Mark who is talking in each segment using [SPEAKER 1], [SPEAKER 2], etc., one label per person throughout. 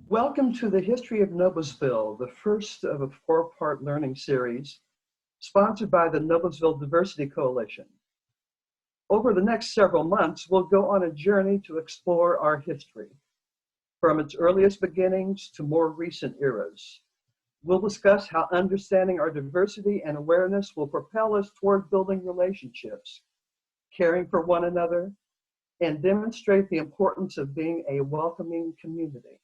[SPEAKER 1] Welcome to the History of Noblesville, the first of a four-part learning series sponsored by the Noblesville Diversity Coalition. Over the next several months, we'll go on a journey to explore our history, from its earliest beginnings to more recent eras. We'll discuss how understanding our diversity and awareness will propel us toward building relationships, caring for one another, and demonstrate the importance of being a welcoming community.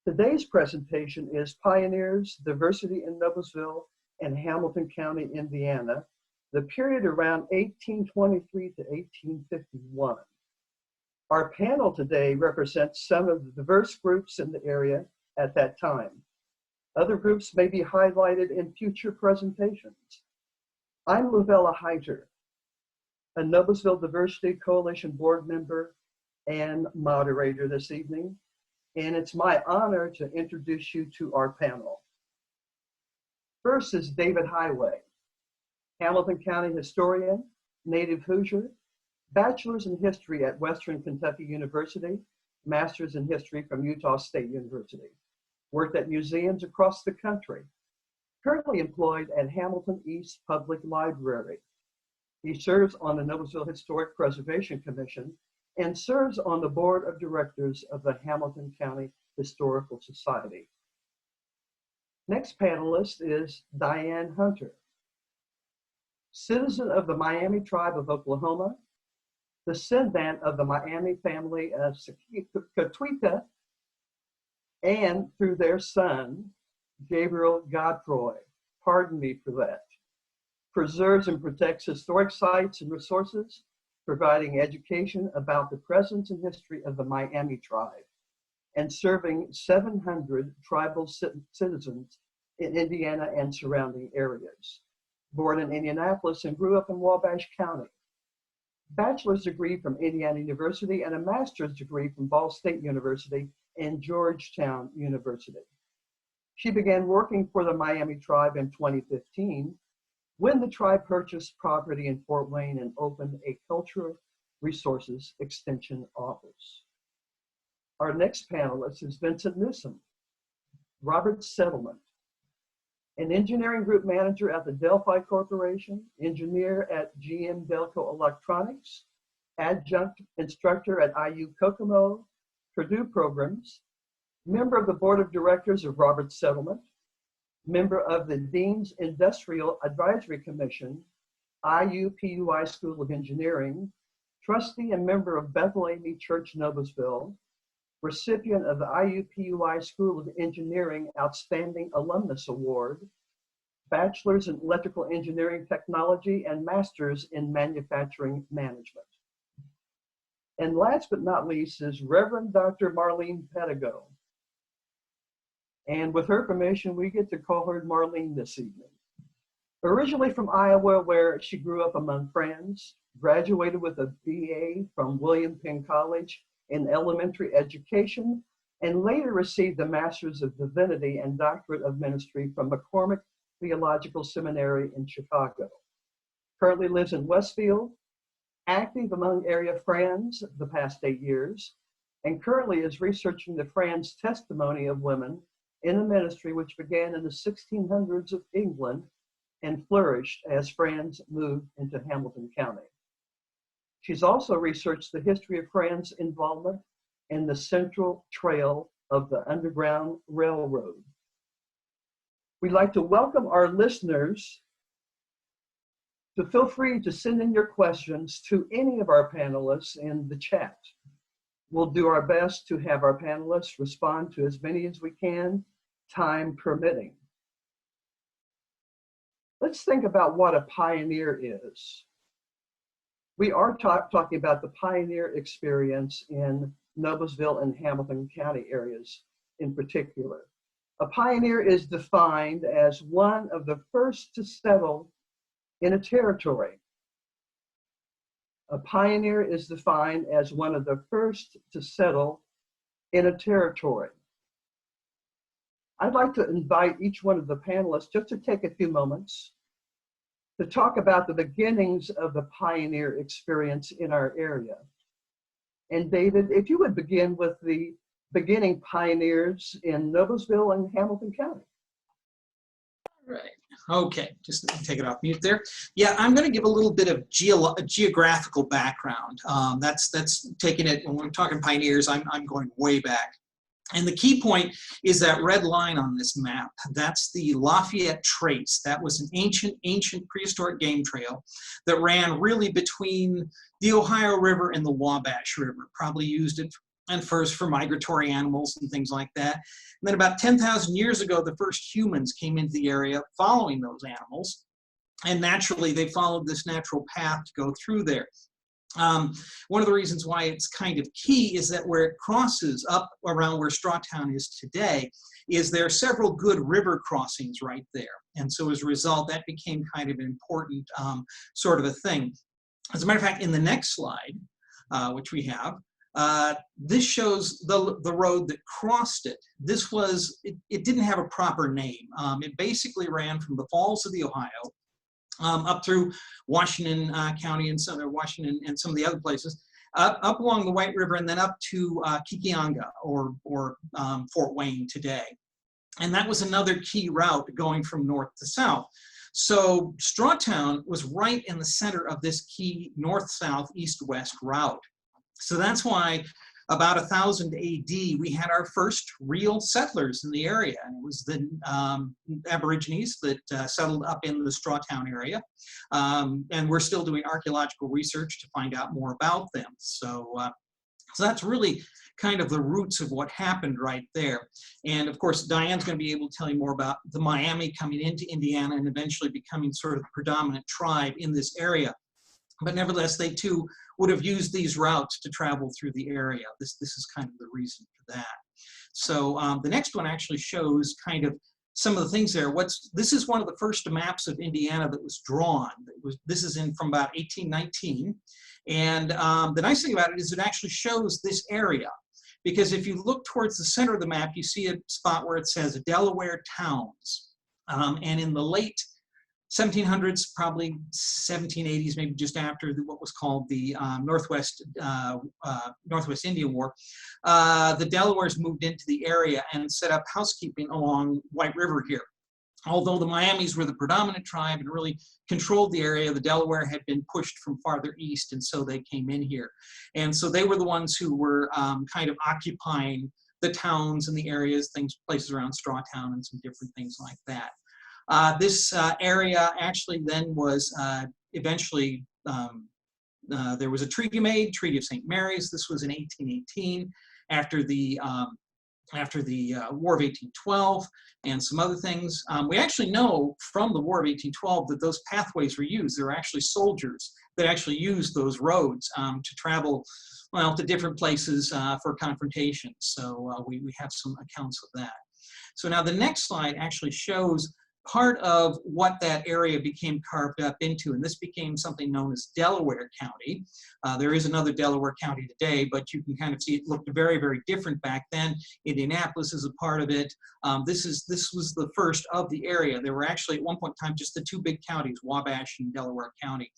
[SPEAKER 1] Today's presentation is Pioneers, Diversity in Noblesville and Hamilton County, Indiana, the period around 1823 to 1851. Our panel today represents some of the diverse groups in the area at that time. Other groups may be highlighted in future presentations. I'm Luvella Heiter, a Noblesville Diversity Coalition board member and moderator this evening, and it's my honor to introduce you to our panel. First is David Highway, Hamilton County historian, native Hoosier, bachelor's in history at Western Kentucky University, master's in history from Utah State University. Worked at museums across the country, currently employed at Hamilton East Public Library. He serves on the Noblesville Historic Preservation Commission and serves on the board of directors of the Hamilton County Historical Society. Next panelist is Diane Hunter, citizen of the Miami tribe of Oklahoma, descendant of the Miami family of Sequitwita, and through their son, Gabriel Godfroy, pardon me for that, preserves and protects historic sites and resources, providing education about the presence and history of the Miami tribe, and serving 700 tribal citizens in Indiana and surrounding areas. Born in Indianapolis and grew up in Wabash County. Bachelor's degree from Indiana University and a master's degree from Ball State University and Georgetown University. She began working for the Miami tribe in 2015 when the tribe purchased property in Fort Wayne and opened a Cultural Resources Extension office. Our next panelist is Vincent Newsom, Robert Settlement, an engineering group manager at the Delphi Corporation, engineer at GM Delco Electronics, adjunct instructor at IU Kokomo, Purdue programs, member of the board of directors of Robert Settlement, member of the Dean's Industrial Advisory Commission, IUPUI School of Engineering, trustee and member of Bethel AME Church Noblesville, recipient of the IUPUI School of Engineering Outstanding Alumnus Award, bachelor's in electrical engineering technology, and master's in manufacturing management. And last but not least is Reverend Dr. Marlene Pedigo. And with her permission, we get to call her Marlene this evening. Originally from Iowa, where she grew up among friends, graduated with a BA from William Penn College in elementary education, and later received a Master's of Divinity and Doctorate of Ministry from McCormick Theological Seminary in Chicago. Currently lives in Westfield, active among area Friends the past 8 years, and currently is researching the Friends testimony of women in the ministry, which began in the 1600s of England and flourished as Friends moved into Hamilton County. She's also researched the history of Friends' involvement in the Central Trail of the Underground Railroad. We'd like to welcome our listeners to feel free to send in your questions to any of our panelists in the chat. We'll do our best to have our panelists respond to as many as we can, time permitting. Let's think about what a pioneer is. We are talking about the pioneer experience in Noblesville and Hamilton County areas in particular. A pioneer is defined as one of the first to settle in a territory. A pioneer is defined as one of the first to settle in a territory. I'd like to invite each one of the panelists just to take a few moments to talk about the beginnings of the pioneer experience in our area And David, if you would begin with the beginning pioneers in Noblesville and Hamilton County.
[SPEAKER 2] Right. Okay, just let me take it off mute there. Yeah, I'm going to give a little bit of geographical background. That's taking it, when we're talking pioneers, I'm going way back. And the key point is that red line on this map. That's the Lafayette Trace. That was an ancient prehistoric game trail that ran really between the Ohio River and the Wabash River. Probably used it and first for migratory animals and things like that. And then about 10,000 years ago, the first humans came into the area following those animals. And naturally, they followed this natural path to go through there. One of the reasons why it's kind of key is that where it crosses up around where Strawtown is today, is there are several good river crossings right there. And so as a result, that became kind of an important sort of a thing. As a matter of fact, in the next slide, which we have, this shows the road that crossed it. This was, it didn't have a proper name. It basically ran from the Falls of the Ohio up through Washington County and Washington and some of the other places, up along the White River and then up to Kikianga or Fort Wayne today. And that was another key route going from north to south. So Strawtown was right in the center of this key north-south, east-west route. So that's why about 1000 AD, we had our first real settlers in the area. And it was the Aborigines that settled up in the Strawtown area. And we're still doing archaeological research to find out more about them. So that's really kind of the roots of what happened right there. And of course, Diane's going to be able to tell you more about the Miami coming into Indiana and eventually becoming sort of the predominant tribe in this area. But nevertheless, they too would have used these routes to travel through the area. This is kind of the reason for that. So the next one actually shows kind of some of the things there. This is one of the first maps of Indiana that was drawn. This is from about 1819. And the nice thing about it is it actually shows this area. Because if you look towards the center of the map, you see a spot where it says Delaware Towns. And in the late 1700s, probably 1780s, maybe just after what was called the Northwest Indian War, the Delawares moved into the area and set up housekeeping along White River here. Although the Miamis were the predominant tribe and really controlled the area, the Delaware had been pushed from farther east, and so they came in here. And so they were the ones who were kind of occupying the towns and the areas, places around Strawtown and some different things like that. This area actually then was eventually, there was a treaty made, Treaty of St. Mary's. This was in 1818 after the War of 1812 and some other things. We actually know from the War of 1812 that those pathways were used. There were actually soldiers that actually used those roads to travel, well, to different places for confrontations. So we have some accounts of that. So now the next slide actually shows part of what that area became carved up into, and this became something known as Delaware County. There is another Delaware County today, but you can kind of see it looked very, very different back then. Indianapolis is a part of it. This was the first of the area. There were actually at one point in time just the two big counties, Wabash and Delaware County.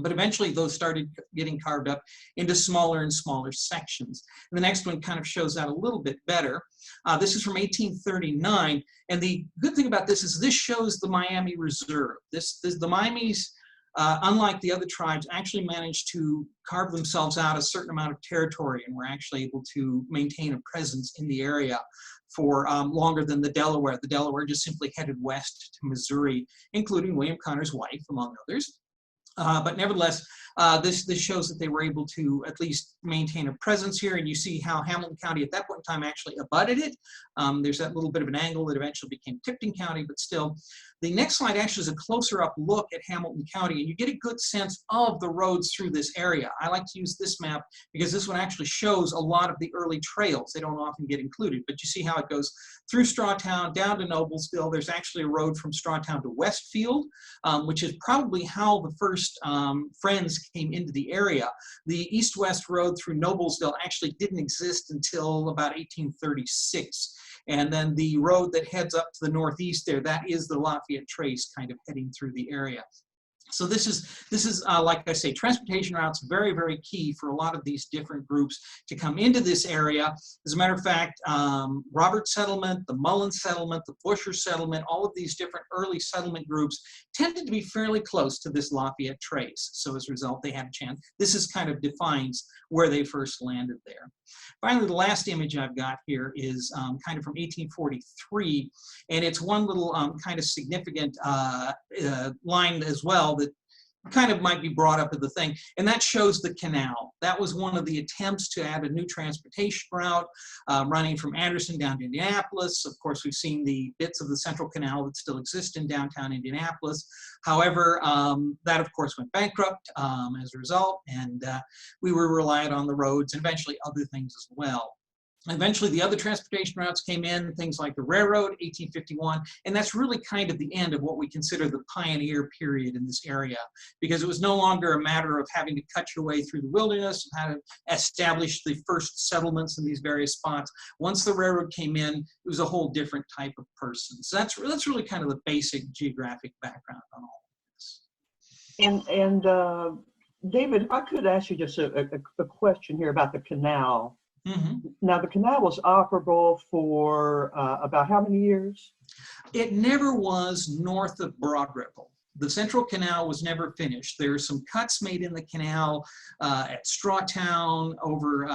[SPEAKER 2] But eventually those started getting carved up into smaller and smaller sections. And the next one kind of shows that a little bit better. This is from 1839. And the good thing about this is this shows the Miami Reserve. The Miamis, unlike the other tribes, actually managed to carve themselves out a certain amount of territory and were actually able to maintain a presence in the area for longer than the Delaware. The Delaware just simply headed west to Missouri, including William Connor's wife, among others. But nevertheless, this shows that they were able to at least maintain a presence here, and you see how Hamilton County at that point in time actually abutted it. There's that little bit of an angle that eventually became Tipton County, but still. The next slide actually is a closer up look at Hamilton County, and you get a good sense of the roads through this area. I like to use this map because this one actually shows a lot of the early trails. They don't often get included, but you see how it goes through Strawtown, down to Noblesville. There's actually a road from Strawtown to Westfield, which is probably how the first Friends came into the area. The east-west road through Noblesville actually didn't exist until about 1836. And then the road that heads up to the northeast there, that is the Lafayette Trace kind of heading through the area. So this is like I say, transportation routes very, very key for a lot of these different groups to come into this area. As a matter of fact, Roberts settlement, the Mullen settlement, the Busher settlement, all of these different early settlement groups tended to be fairly close to this Lafayette Trace. So as a result, they had a chance. This is kind of defines where they first landed there. Finally, the last image I've got here is kind of from 1843, and it's one little kind of significant line as well that kind of might be brought up at the thing, and that shows the canal. That was one of the attempts to add a new transportation route running from Anderson down to Indianapolis. Of course, we've seen the bits of the Central Canal that still exist in downtown Indianapolis. However, that of course went bankrupt as a result, and we were reliant on the roads and eventually other things as well. Eventually, the other transportation routes came in, things like the railroad, 1851, and that's really kind of the end of what we consider the pioneer period in this area, because it was no longer a matter of having to cut your way through the wilderness, how to establish the first settlements in these various spots. Once the railroad came in, it was a whole different type of person. So that's really kind of the basic geographic background on all of this.
[SPEAKER 1] And David, I could ask you just a question here about the canal.
[SPEAKER 2] Mm-hmm.
[SPEAKER 1] Now, the canal was operable for about how many years?
[SPEAKER 2] It never was north of Broad Ripple. The Central Canal was never finished. There are some cuts made in the canal at Strawtown, over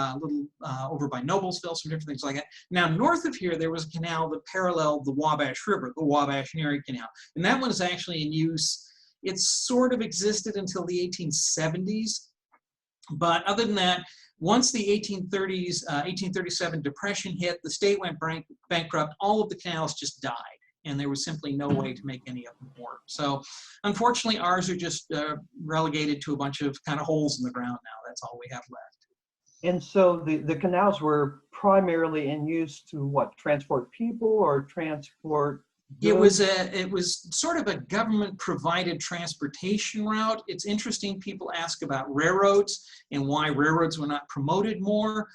[SPEAKER 2] over by Noblesville, some different things like that. Now, north of here, there was a canal that paralleled the Wabash River, the Wabash and Erie Canal, and that one is actually in use. It sort of existed until the 1870s, but other than that, once the 1830s, 1837 Depression hit, the state went bankrupt, all of the canals just died, and there was simply no way to make any of them work. So unfortunately, ours are just relegated to a bunch of kind of holes in the ground now. That's all we have left.
[SPEAKER 1] And so the canals were primarily in use to what, transport people or transport goods?
[SPEAKER 2] It was sort of a government provided transportation route. It's interesting, people ask about railroads and why railroads were not promoted more.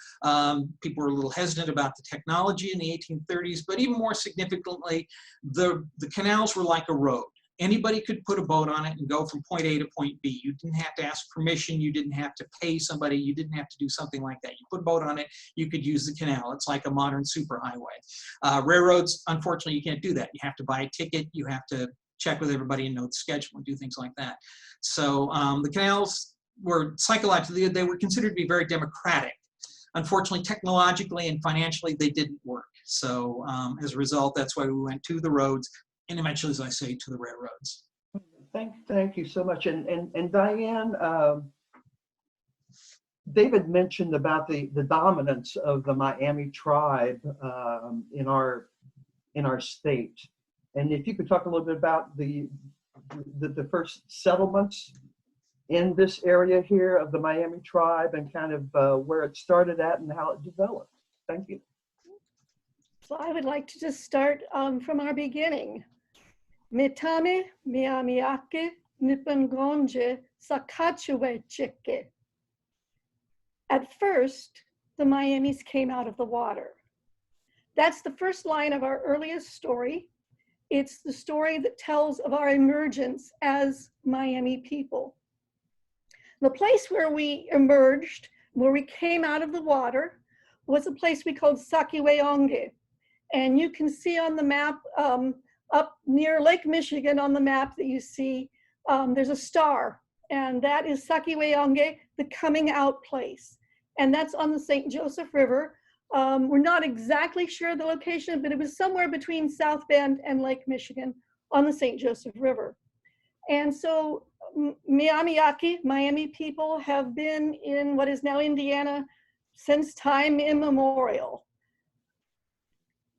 [SPEAKER 2] People were a little hesitant about the technology in the 1830s, but even more significantly, the canals were like a road. Anybody could put a boat on it and go from point A to point B. You didn't have to ask permission. You didn't have to pay somebody. You didn't have to do something like that. You put a boat on it, you could use the canal. It's like a modern superhighway. Railroads, unfortunately, you can't do that. You have to buy a ticket. You have to check with everybody and know the schedule and do things like that. So the canals were psychologically, they were considered to be very democratic. Unfortunately, technologically and financially, they didn't work. So as a result, that's why we went to the roads, and eventually, as I say, to the railroads.
[SPEAKER 1] Thank you so much. And Diane, David mentioned about the dominance of the Miami tribe in our state. And if you could talk a little bit about the first settlements in this area here of the Miami tribe and kind of where it started at and how it developed. Thank you.
[SPEAKER 3] So I would like to just start from our beginning. Mitame miamiake nipangonje sakachewe chike. At first, the Miamis came out of the water. That's the first line of our earliest story. It's the story that tells of our emergence as Miami people. The place where we emerged, where we came out of the water, was a place we called Sakiweonge. And you can see on the map, up near Lake Michigan on the map that you see, there's a star, and that is Sakiweonge, the coming out place. And that's on the St. Joseph River. We're not exactly sure the location, but it was somewhere between South Bend and Lake Michigan on the St. Joseph River. And so Miami people have been in what is now Indiana since time immemorial.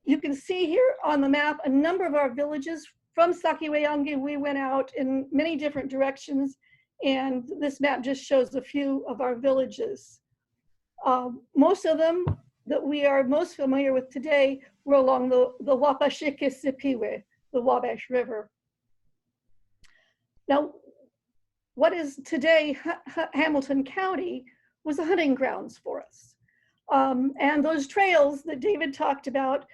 [SPEAKER 3] You can see here on the map a number of our villages. From Sakiweonge, we went out in many different directions, and this map just shows a few of our villages. Most of them that we are most familiar with today were along the Wapashike-Sipiwe, the Wabash River. Now, what is today Hamilton County was the hunting grounds for us. And those trails that David talked about,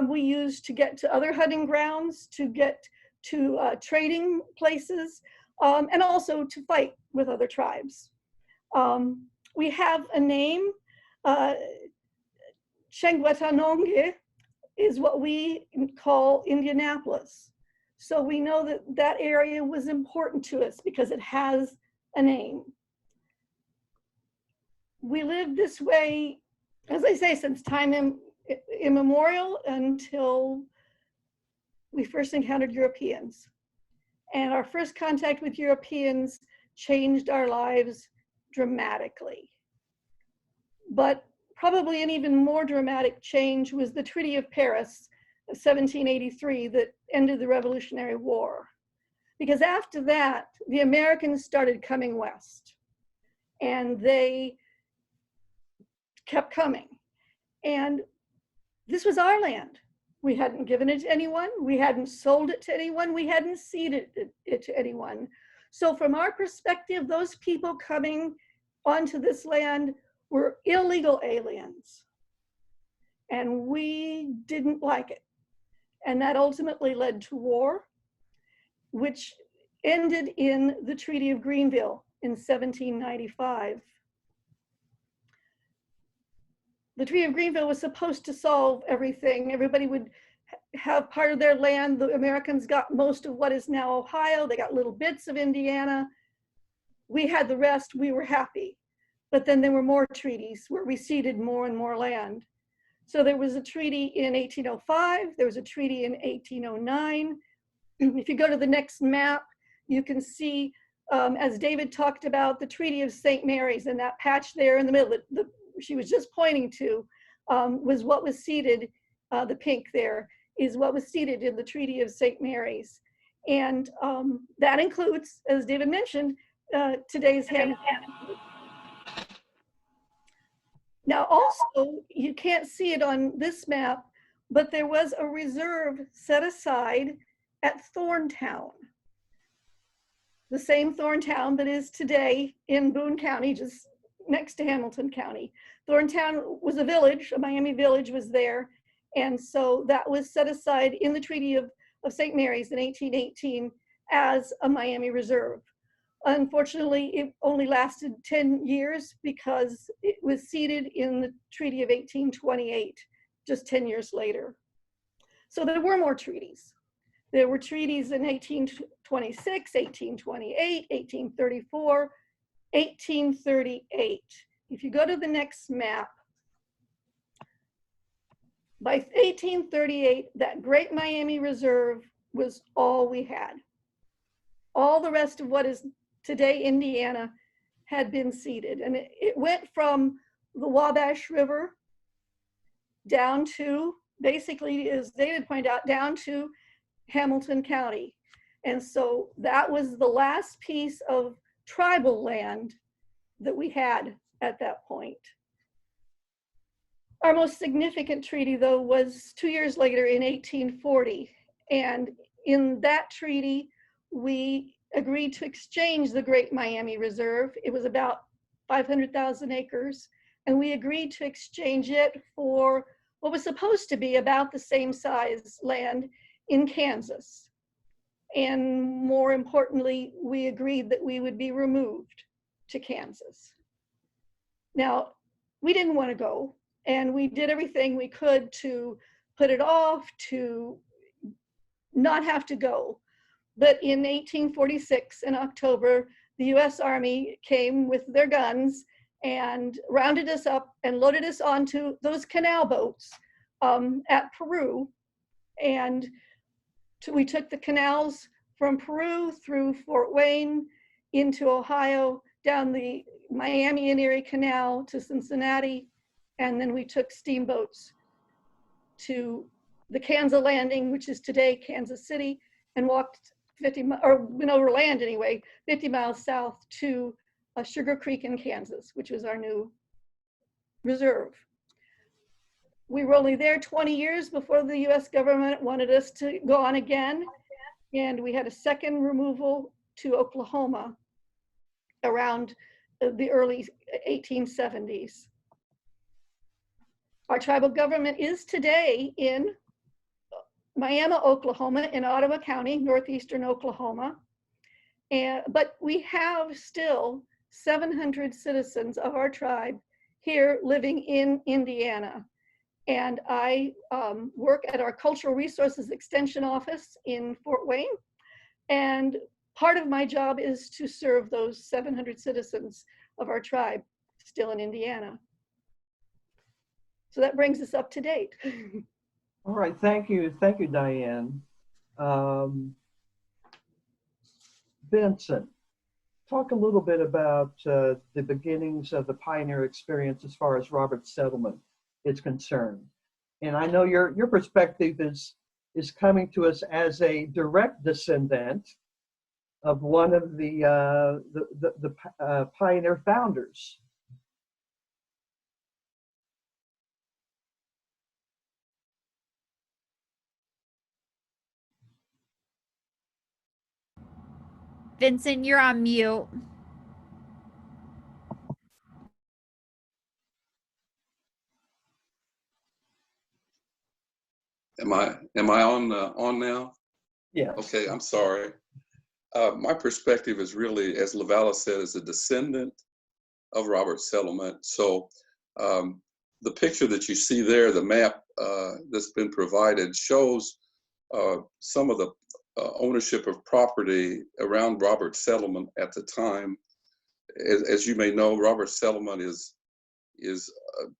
[SPEAKER 3] we used to get to other hunting grounds, to get to trading places. and also to fight with other tribes. We have a name, Chengwetanonge is what we call Indianapolis. So we know that that area was important to us because it has a name. We lived this way, as I say, since time immemorial until we first encountered Europeans. And our first contact with Europeans changed our lives dramatically. But probably an even more dramatic change was the Treaty of Paris of 1783 that ended the Revolutionary War. Because after that, the Americans started coming west, and they kept coming. And this was our land. We hadn't given it to anyone. We hadn't sold it to anyone. We hadn't ceded it to anyone. So from our perspective, those people coming onto this land were illegal aliens. And we didn't like it. And that ultimately led to war, which ended in the Treaty of Greenville in 1795. The Treaty of Greenville was supposed to solve everything. Everybody would have part of their land. The Americans got most of what is now Ohio. They got little bits of Indiana. We had the rest. We were happy. But then there were more treaties where we ceded more and more land. So there was a treaty in 1805. There was a treaty in 1809. If you go to the next map, you can see, as David talked about, the Treaty of St. Mary's, and that patch there in the middle, she was just pointing to, was what was ceded, the pink there, is what was ceded in the Treaty of St. Mary's. And that includes, as David mentioned, today's Hamilton. Now also, you can't see it on this map, but there was a reserve set aside at Thorntown. The same Thorntown that is today in Boone County, just next to Hamilton County. Thorntown was a village, a Miami village was there. And so that was set aside in the Treaty of St. Mary's in 1818 as a Miami reserve. Unfortunately, it only lasted 10 years because it was ceded in the Treaty of 1828, just 10 years later. So there were more treaties. There were treaties in 1826, 1828, 1834, 1838. If you go to the next map, by 1838, that Great Miami Reserve was all we had. All the rest of what is today Indiana had been ceded. And it went from the Wabash River down to, basically, as David pointed out, down to Hamilton County. And so that was the last piece of tribal land that we had at that point. Our most significant treaty, though, was 2 years later in 1840. And in that treaty, we agreed to exchange the Great Miami Reserve. It was about 500,000 acres. And we agreed to exchange it for what was supposed to be about the same size land in Kansas. And more importantly, we agreed that we would be removed to Kansas. Now, we didn't want to go, and we did everything we could to put it off, to not have to go. But in 1846, in October, the US Army came with their guns and rounded us up and loaded us onto those canal boats at Peru. And we took the canals from Peru through Fort Wayne into Ohio, down the Miami and Erie Canal to Cincinnati, and then we took steamboats to the Kansas Landing, which is today Kansas City, and walked 50 miles, or went over land anyway, 50 miles south to Sugar Creek in Kansas, which was our new reserve. We were only there 20 years before the US government wanted us to go on again. And we had a second removal to Oklahoma around the early 1870s. Our tribal government is today in Miami, Oklahoma, in Ottawa County, northeastern Oklahoma. But we have still 700 citizens of our tribe here living in Indiana. And I work at our Cultural Resources Extension Office in Fort Wayne. And part of my job is to serve those 700 citizens of our tribe still in Indiana. So that brings us up to date.
[SPEAKER 1] All right, thank you, Diane. Vincent, talk a little bit about the beginnings of the pioneer experience as far as Robert's settlement is concerned. And I know your perspective is coming to us as a direct descendant of one of the pioneer founders.
[SPEAKER 4] Vincent, you're on mute.
[SPEAKER 5] Am I on now?
[SPEAKER 1] Yes.
[SPEAKER 5] Okay, I'm sorry. My perspective is really, as LaValla said, as a descendant of Robert's settlement. So the picture that you see there, the map that's been provided, shows some of the ownership of property around Robert's settlement at the time. As you may know, Robert's settlement is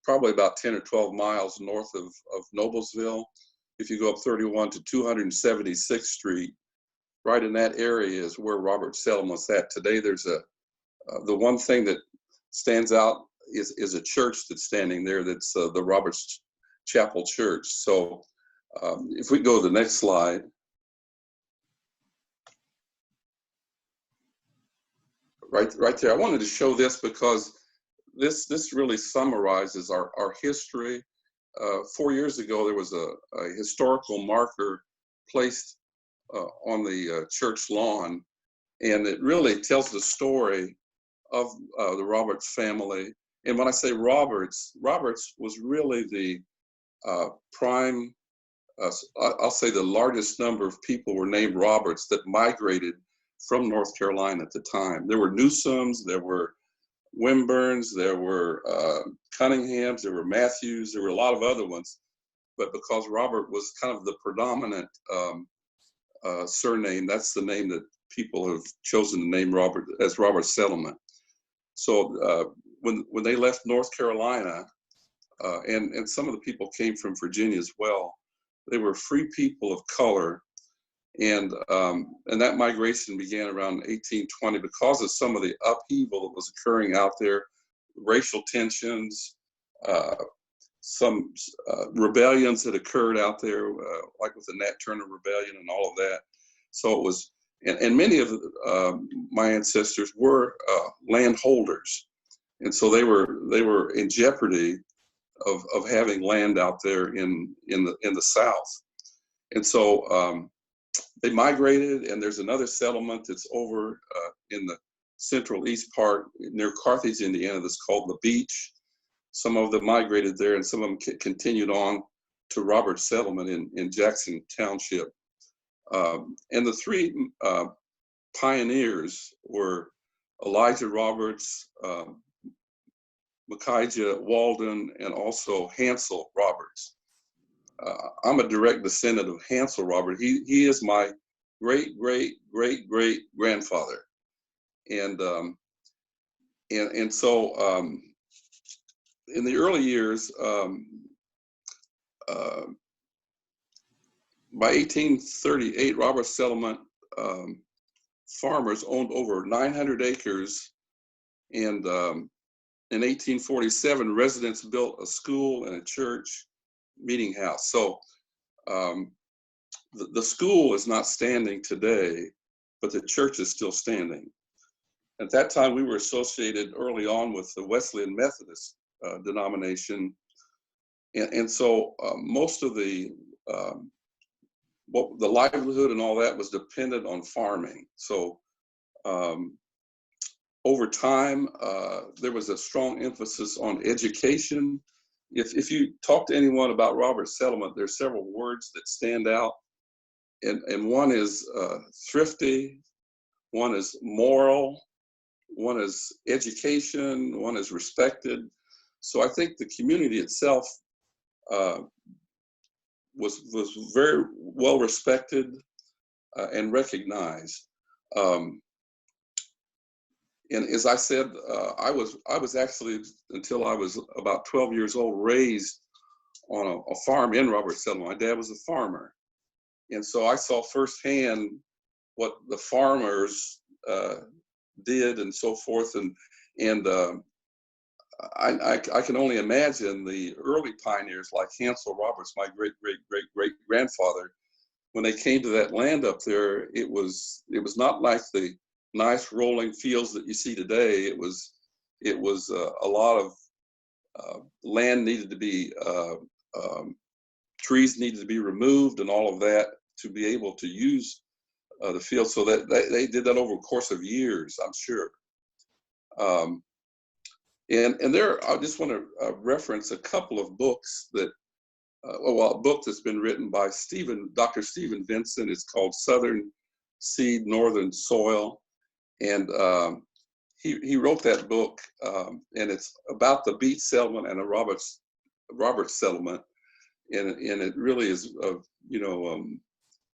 [SPEAKER 5] probably about 10 or 12 miles north of Noblesville. If you go up 31 to 276th Street, right in that area is where Robert's settlement's at. Today, there's the one thing that stands out is a church that's standing there. That's the Roberts Chapel Church. So if we go to the next slide. Right there, I wanted to show this because this really summarizes our history. 4 years ago, there was a historical marker placed on the church lawn, and it really tells the story of the Roberts family. And when I say Roberts was really the prime, I'll say the largest number of people were named Roberts that migrated from North Carolina at the time. There were Newsomes, there were Wimburns, there were Cunninghams, there were Matthews, there were a lot of other ones. But because Robert was kind of the predominant surname, that's the name that people have chosen to name Robert as Robert's settlement. So when they left North Carolina, and some of the people came from Virginia as well, they were free people of color. And that migration began around 1820 because of some of the upheaval that was occurring out there, racial tensions, some rebellions that occurred out there, like with the Nat Turner Rebellion and all of that. So it was, and many of my ancestors were landholders, and so they were in jeopardy of having land out there in the South, and so. They migrated, and there's another settlement that's over in the central east part near Carthage, Indiana, that's called the Beach. Some of them migrated there, and some of them continued on to Robert's settlement in Jackson Township. And the three pioneers were Elijah Roberts, Micaiah Walden, and also Hansel Roberts. I'm a direct descendant of Hansel Robert. He is my great grandfather, and so in the early years, by 1838, Robert's settlement farmers owned over 900 acres, and in 1847, residents built a school and a church meeting house. So the school is not standing today, but the church is still standing. At that time, we were associated early on with the Wesleyan Methodist denomination. And so most of the livelihood and all that was dependent on farming. So over time, there was a strong emphasis on education. If you talk to anyone about Robert's settlement, there's several words that stand out. And one is thrifty, one is moral, one is education, one is respected. So I think the community itself was very well respected and recognized. And as I said, I was actually, until I was about 12 years old, raised on a farm in Robert Settlement. My dad was a farmer. And so I saw firsthand what the farmers did and so forth. And I can only imagine the early pioneers like Hansel Roberts, my great-great-great-great-grandfather. When they came to that land up there, it was not like the nice rolling fields that you see today. It was a lot of land needed to be, trees needed to be removed and all of that to be able to use the field. So that they did that over a course of years, I'm sure. And there, I just want to reference a couple of books that, a book that's been written by Dr. Stephen Vincent. It's called Southern Seed, Northern Soil. And he wrote that book, and it's about the Beach settlement and the Roberts settlement. And it really is,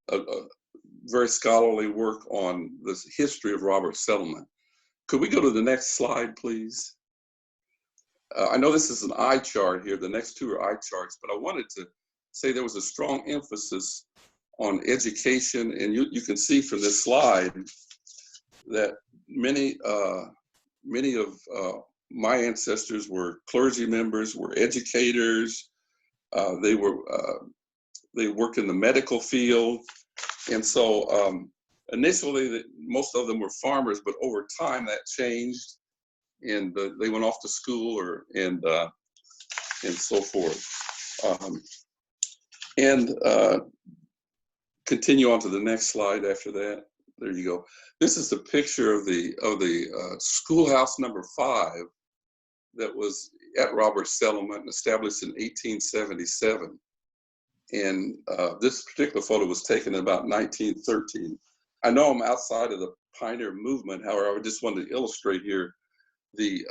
[SPEAKER 5] a very scholarly work on the history of Roberts settlement. Could we go to the next slide, please? I know this is an eye chart here. The next two are eye charts, but I wanted to say there was a strong emphasis on education. And you can see from this slide that many of my ancestors were clergy members, were educators. They worked in the medical field. And so initially, most of them were farmers, but over time that changed. And they went off to school and so forth. Continue on to the next slide after that. There you go. This is a picture of the schoolhouse number 5 that was at Roberts Settlement, established in 1877. And this particular photo was taken in about 1913. I know I'm outside of the pioneer movement. However, I just wanted to illustrate here the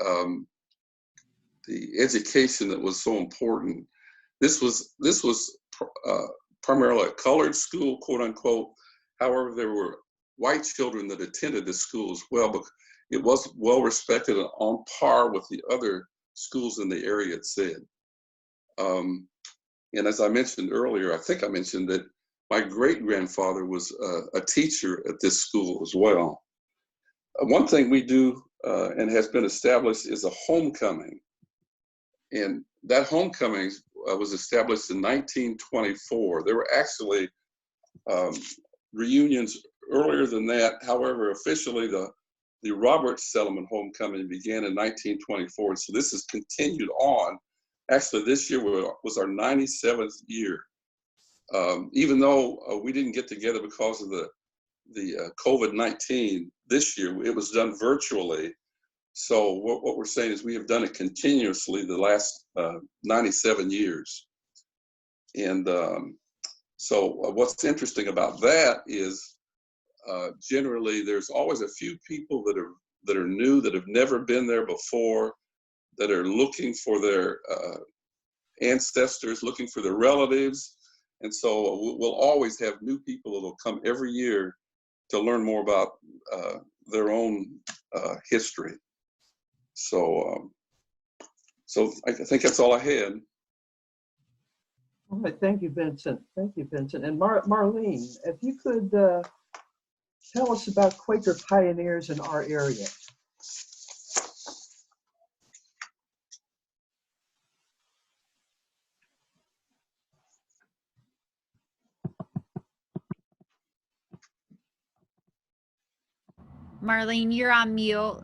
[SPEAKER 5] education that was so important. This was primarily a colored school, quote unquote. However, there were white children that attended this school as well, but it was well respected and on par with the other schools in the area, it said. And as I mentioned earlier, I think I mentioned that my great-grandfather was a teacher at this school as well. One thing we do and has been established is a homecoming. And that homecoming was established in 1924. There were actually reunions earlier than that. However, officially the Roberts Settlement homecoming began in 1924. So this has continued on. Actually, this year was our 97th year. Even though we didn't get together because of the COVID-19 this year, it was done virtually. So what we're saying is we have done it continuously the last 97 years. And so what's interesting about that is generally there's always a few people that are new, that have never been there before, that are looking for their ancestors, looking for their relatives. And so we'll always have new people that will come every year to learn more about their own history. So I think that's all I had.
[SPEAKER 1] All right, thank you, Vincent. Thank you, Vincent. And Marlene, if you could tell us about Quaker pioneers in our area.
[SPEAKER 4] Marlene, you're on mute.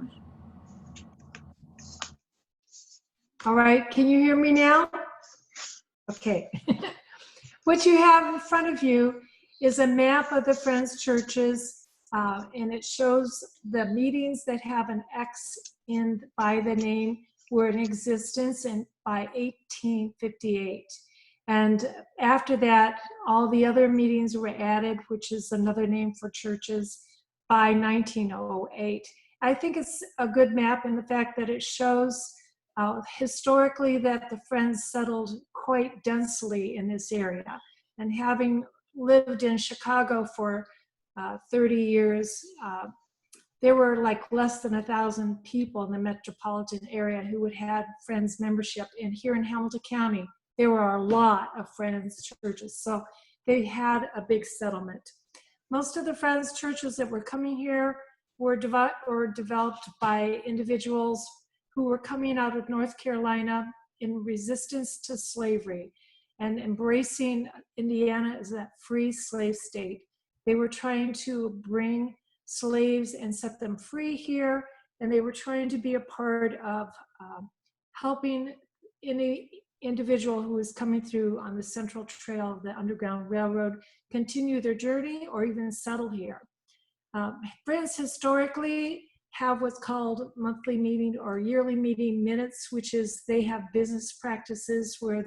[SPEAKER 6] All right, can you hear me now? Okay. What you have in front of you is a map of the Friends churches, and it shows the meetings that have an X in by the name were in existence by 1858. And after that, all the other meetings were added, which is another name for churches. by 1908. I think it's a good map in the fact that it shows historically that the Friends settled quite densely in this area. And having lived in Chicago for 30 years, there were like less than 1,000 people in the metropolitan area who would have Friends membership. And here in Hamilton County, there were a lot of Friends churches. So they had a big settlement. Most of the Friends churches that were coming here were developed by individuals who were coming out of North Carolina in resistance to slavery and embracing Indiana as that free slave state. They were trying to bring slaves and set them free here, and they were trying to be a part of helping any individual who was coming through on the Central Trail of the Underground Railroad continue their journey or even settle here. Friends historically have what's called monthly meeting or yearly meeting minutes, which is they have business practices where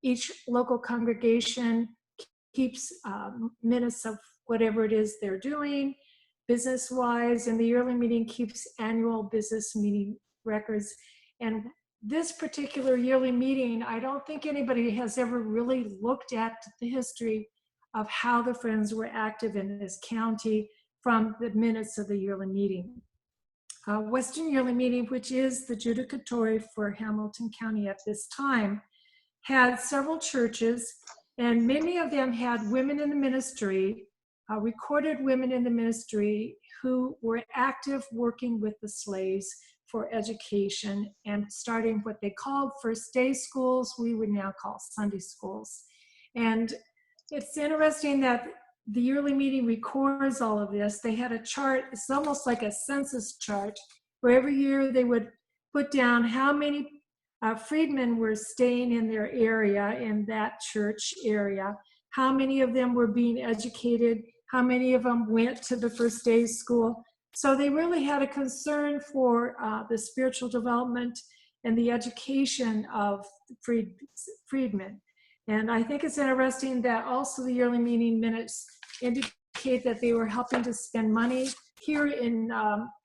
[SPEAKER 6] each local congregation keeps minutes of whatever it is they're doing business-wise, and the yearly meeting keeps annual business meeting records. And this particular yearly meeting, I don't think anybody has ever really looked at the history of how the Friends were active in this county from the minutes of the yearly meeting. Western Yearly Meeting, which is the judicatory for Hamilton County at this time, had several churches, and many of them had women in the ministry, recorded women in the ministry who were active working with the slaves for education and starting what they called first day schools, we would now call Sunday schools. And it's interesting that the yearly meeting records all of this. They had a chart, it's almost like a census chart, where every year they would put down how many freedmen were staying in their area, in that church area, how many of them were being educated, how many of them went to the first day school. So they really had a concern for the spiritual development and the education of freedmen. And I think it's interesting that also the yearly meeting minutes indicate that they were helping to spend money. Here in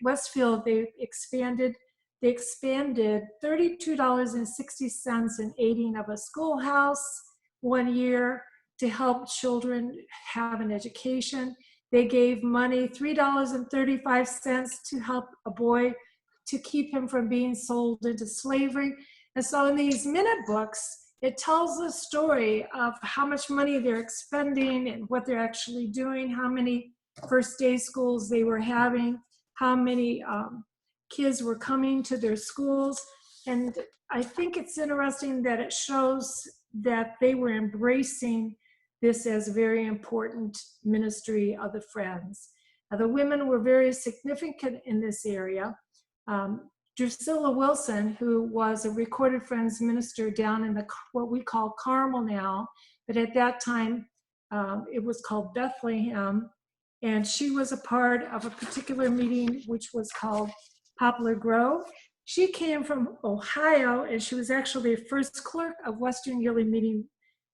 [SPEAKER 6] Westfield, they expanded $32.60 in aiding of a schoolhouse one year to help children have an education. They gave money, $3.35 to help a boy to keep him from being sold into slavery. And so in these minute books, it tells the story of how much money they're expending and what they're actually doing, how many first day schools they were having, how many kids were coming to their schools. And I think it's interesting that it shows that they were embracing this as a very important ministry of the Friends. The women were very significant in this area. Drusilla Wilson, who was a recorded Friends minister down in what we call Carmel now, but at that time it was called Bethlehem, and she was a part of a particular meeting which was called Poplar Grove. She came from Ohio, and she was actually the first clerk of Western Yearly Meeting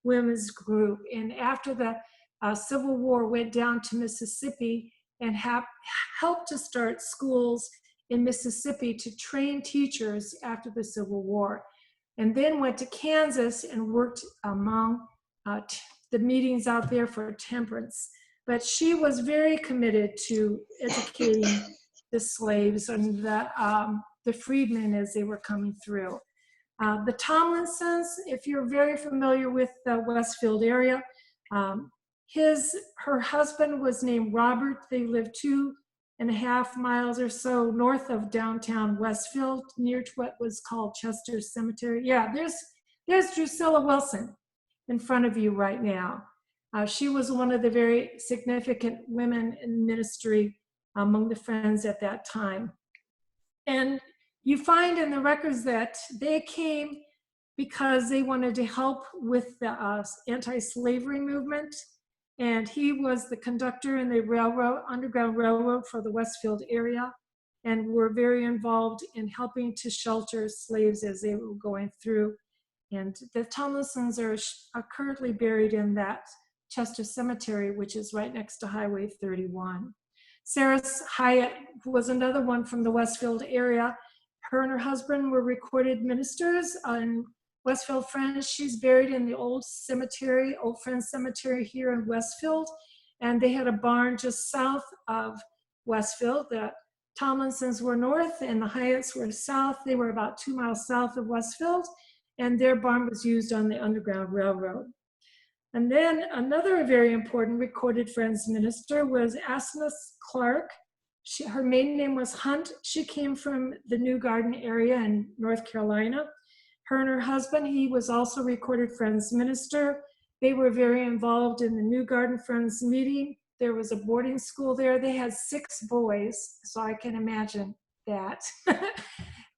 [SPEAKER 6] Women's Group. And after the Civil War, went down to Mississippi and helped to start schools in Mississippi to train teachers after the Civil War. And then went to Kansas and worked among the meetings out there for temperance. But she was very committed to educating the slaves and the freedmen as they were coming through. The Tomlinsons, if you're very familiar with the Westfield area, her husband was named Robert. They lived 2.5 miles or so north of downtown Westfield, near to what was called Chester Cemetery. Yeah, there's Drusilla Wilson in front of you right now. She was one of the very significant women in ministry among the Friends at that time. And you find in the records that they came because they wanted to help with the anti-slavery movement. And he was the conductor in the Underground Railroad for the Westfield area, and were very involved in helping to shelter slaves as they were going through. And the Tomlinsons are currently buried in that Chester Cemetery, which is right next to Highway 31. Sarah Hyatt was another one from the Westfield area. Her and her husband were recorded ministers in Westfield Friends. She's buried in the old cemetery, Old Friends Cemetery here in Westfield. And they had a barn just south of Westfield. The Tomlinsons were north and the Hyatts were south. They were about 2 miles south of Westfield, and their barn was used on the Underground Railroad. And then another very important recorded Friends minister was Asmus Clark. Her maiden name was Hunt. She came from the New Garden area in North Carolina. Her and her husband, he was also recorded Friends minister. They were very involved in the New Garden Friends meeting. There was a boarding school there. They had 6 boys, so I can imagine that.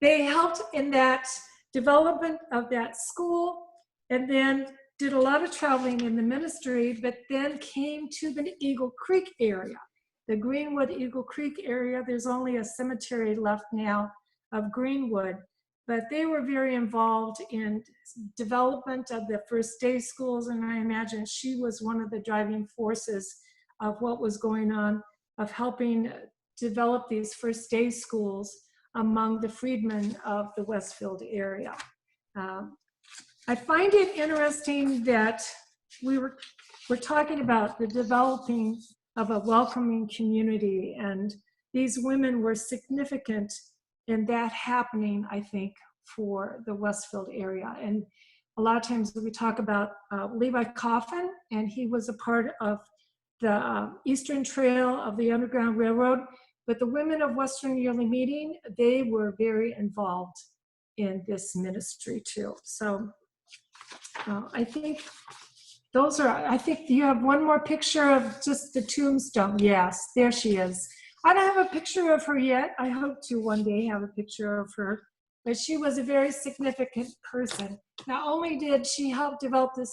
[SPEAKER 6] They helped in that development of that school, and then did a lot of traveling in the ministry, but then came to the Eagle Creek area. The Greenwood Eagle Creek area, there's only a cemetery left now of Greenwood, but they were very involved in development of the first day schools, and I imagine she was one of the driving forces of what was going on, of helping develop these first day schools among the freedmen of the Westfield area. I find it interesting that we're talking about the developing of a welcoming community, and these women were significant in that happening, I think, for the Westfield area. And a lot of times we talk about Levi Coffin, and he was a part of the Eastern Trail of the Underground Railroad, but the women of Western Yearly Meeting, they were very involved in this ministry too. So I think those are, I think you have one more picture of just the tombstone. Yes, there she is. I don't have a picture of her yet. I hope to one day have a picture of her, but she was a very significant person. Not only did she help develop this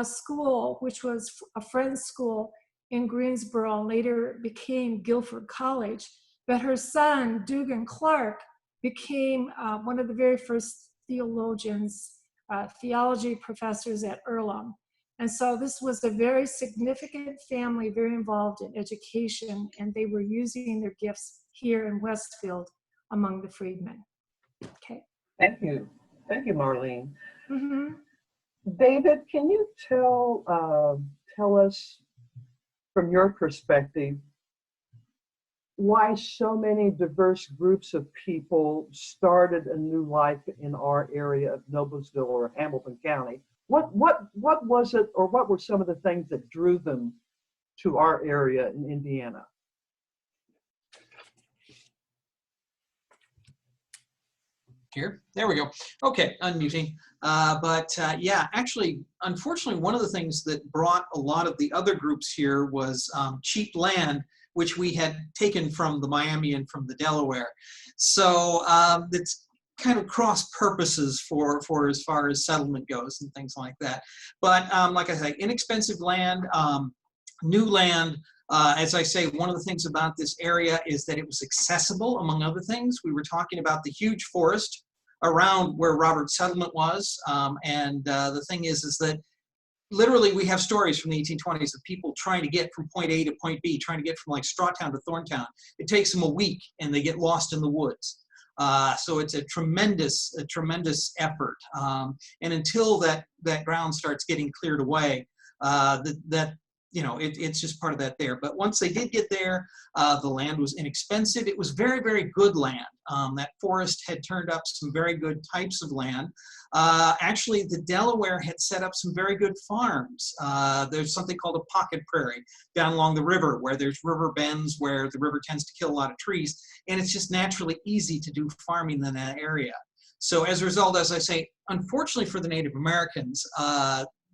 [SPEAKER 6] school, which was a Friends school in Greensboro, and later became Guilford College, but her son, Dugan Clark, became one of the very first theologians, theology professors at Earlham. And so this was a very significant family, very involved in education, and they were using their gifts here in Westfield among the freedmen. Okay.
[SPEAKER 1] Thank you. Thank you, Marlene.
[SPEAKER 6] Mm-hmm.
[SPEAKER 1] David, can you tell us from your perspective why so many diverse groups of people started a new life in our area of Noblesville or Hamilton County? What was it, or what were some of the things that drew them to our area in Indiana?
[SPEAKER 2] Here, there we go. Okay, unmuting. Yeah, actually, unfortunately, one of the things that brought a lot of the other groups here was cheap land, which we had taken from the Miami and from the Delaware. So it's kind of cross purposes for as far as settlement goes and things like that. But like I say, inexpensive land, new land. As I say, one of the things about this area is that it was accessible, among other things. We were talking about the huge forest around where Robert's settlement was. The thing is that literally we have stories from the 1820s of people trying to get from point A to point B, trying to get from like Strawtown to Thorntown. It takes them a week and they get lost in the woods. So it's a tremendous effort. And until that ground starts getting cleared away, it's just part of that there. But once they did get there, the land was inexpensive. It was very, very good land. That forest had turned up some very good types of land. Actually, the Delaware had set up some very good farms. There's something called a pocket prairie down along the river, where there's river bends where the river tends to kill a lot of trees. And it's just naturally easy to do farming in that area. So as a result, as I say, unfortunately for the Native Americans,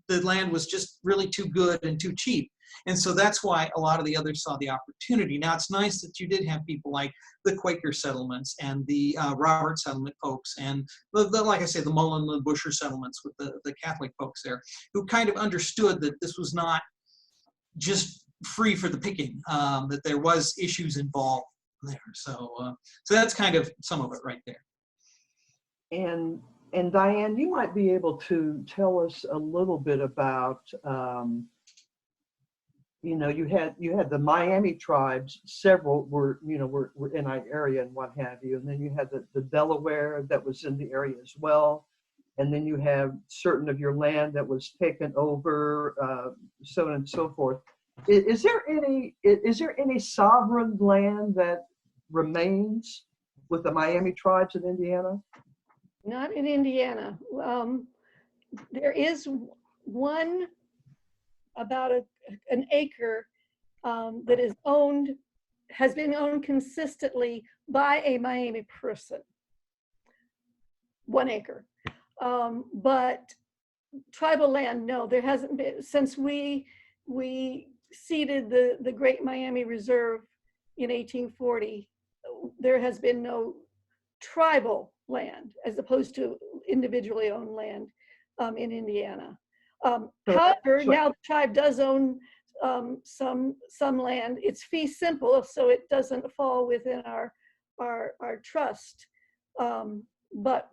[SPEAKER 2] the land was just really too good and too cheap. And so that's why a lot of the others saw the opportunity. Now, it's nice that you did have people like the Quaker settlements and the Robert settlement folks and, like I say, the Mullen and Busher settlements with the Catholic folks there, who kind of understood that this was not just free for the picking, that there was issues involved there. So that's kind of some of it right there.
[SPEAKER 1] And Diane, you might be able to tell us a little bit about, you had the Miami tribes. Several were were in our area and what have you, and then you had the Delaware that was in the area as well, and then you have certain of your land that was taken over, so on and so forth. Is there any sovereign land that remains with the Miami tribes in Indiana?
[SPEAKER 3] Not in Indiana. There is one about an acre that has been owned consistently by a Miami person. 1 acre. But tribal land, no, there hasn't been. Since we ceded the Great Miami Reserve in 1840, there has been no tribal land as opposed to individually owned land in Indiana. However, now the tribe does own some land. It's fee simple, so it doesn't fall within our trust. But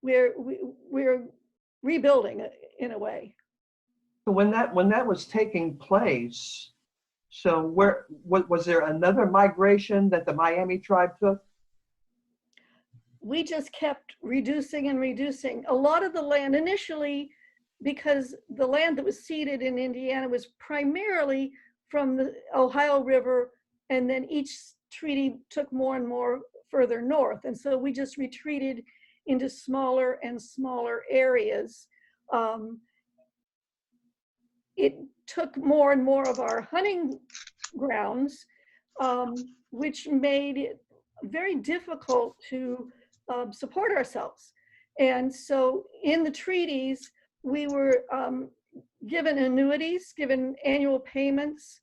[SPEAKER 3] we're rebuilding it in a way.
[SPEAKER 1] So when that was taking place, so where was there another migration that the Miami tribe took?
[SPEAKER 3] We just kept reducing and reducing. A lot of the land initially, because the land that was ceded in Indiana was primarily from the Ohio River, and then each treaty took more and more further north. And so we just retreated into smaller and smaller areas. It took more and more of our hunting grounds, which made it very difficult to support ourselves. And so in the treaties, we were given annuities, given annual payments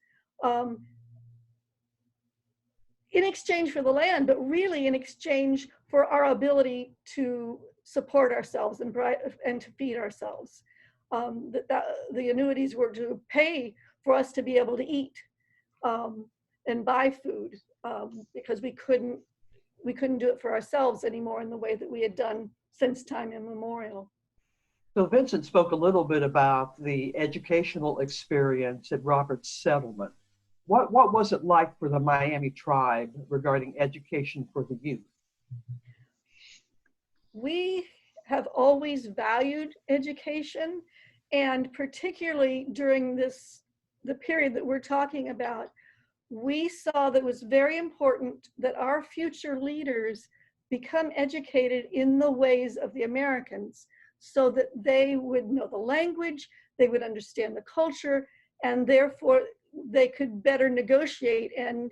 [SPEAKER 3] in exchange for the land, but really in exchange for our ability to support ourselves and to feed ourselves. The annuities were to pay for us to be able to eat and buy food because we couldn't do it for ourselves anymore in the way that we had done since time immemorial.
[SPEAKER 1] So Vincent spoke a little bit about the educational experience at Robert's settlement. What was it like for the Miami tribe regarding education for the youth?
[SPEAKER 3] We have always valued education, and particularly during the period that we're talking about, we saw that it was very important that our future leaders become educated in the ways of the Americans so that they would know the language, they would understand the culture, and therefore they could better negotiate and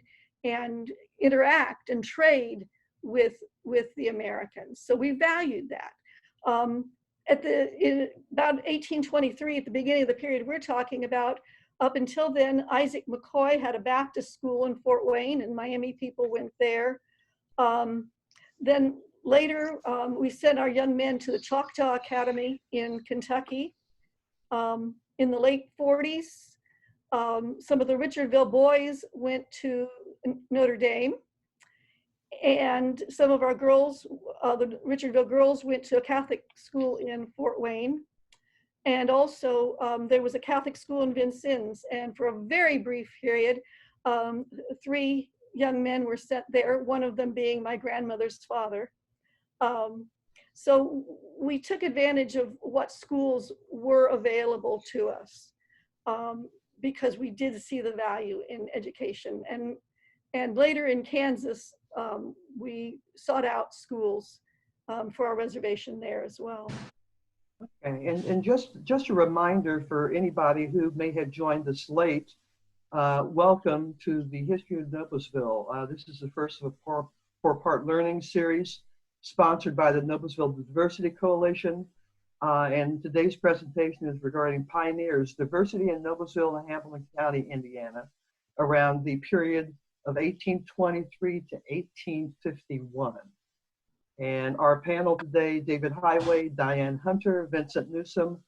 [SPEAKER 3] interact and trade with the Americans. So we valued that. In about 1823, at the beginning of the period we're talking about, up until then, Isaac McCoy had a Baptist school in Fort Wayne, and Miami people went there. Then later, we sent our young men to the Choctaw Academy in Kentucky. In the late 40s, some of the Richardville boys went to Notre Dame, and some of our girls, the Richardville girls, went to a Catholic school in Fort Wayne. And also there was a Catholic school in Vincennes, and for a very brief period, 3 young men were sent there, one of them being my grandmother's father. So we took advantage of what schools were available to us because we did see the value in education. And later in Kansas, we sought out schools for our reservation there as well.
[SPEAKER 1] Okay, and just a reminder for anybody who may have joined us late, welcome to the History of Noblesville. This is the first of a four-part learning series sponsored by the Noblesville Diversity Coalition. And today's presentation is regarding pioneers, diversity in Noblesville and Hamilton County, Indiana, around the period of 1823 to 1851. And our panel today, David Highway, Diane Hunter, Vincent Newsom,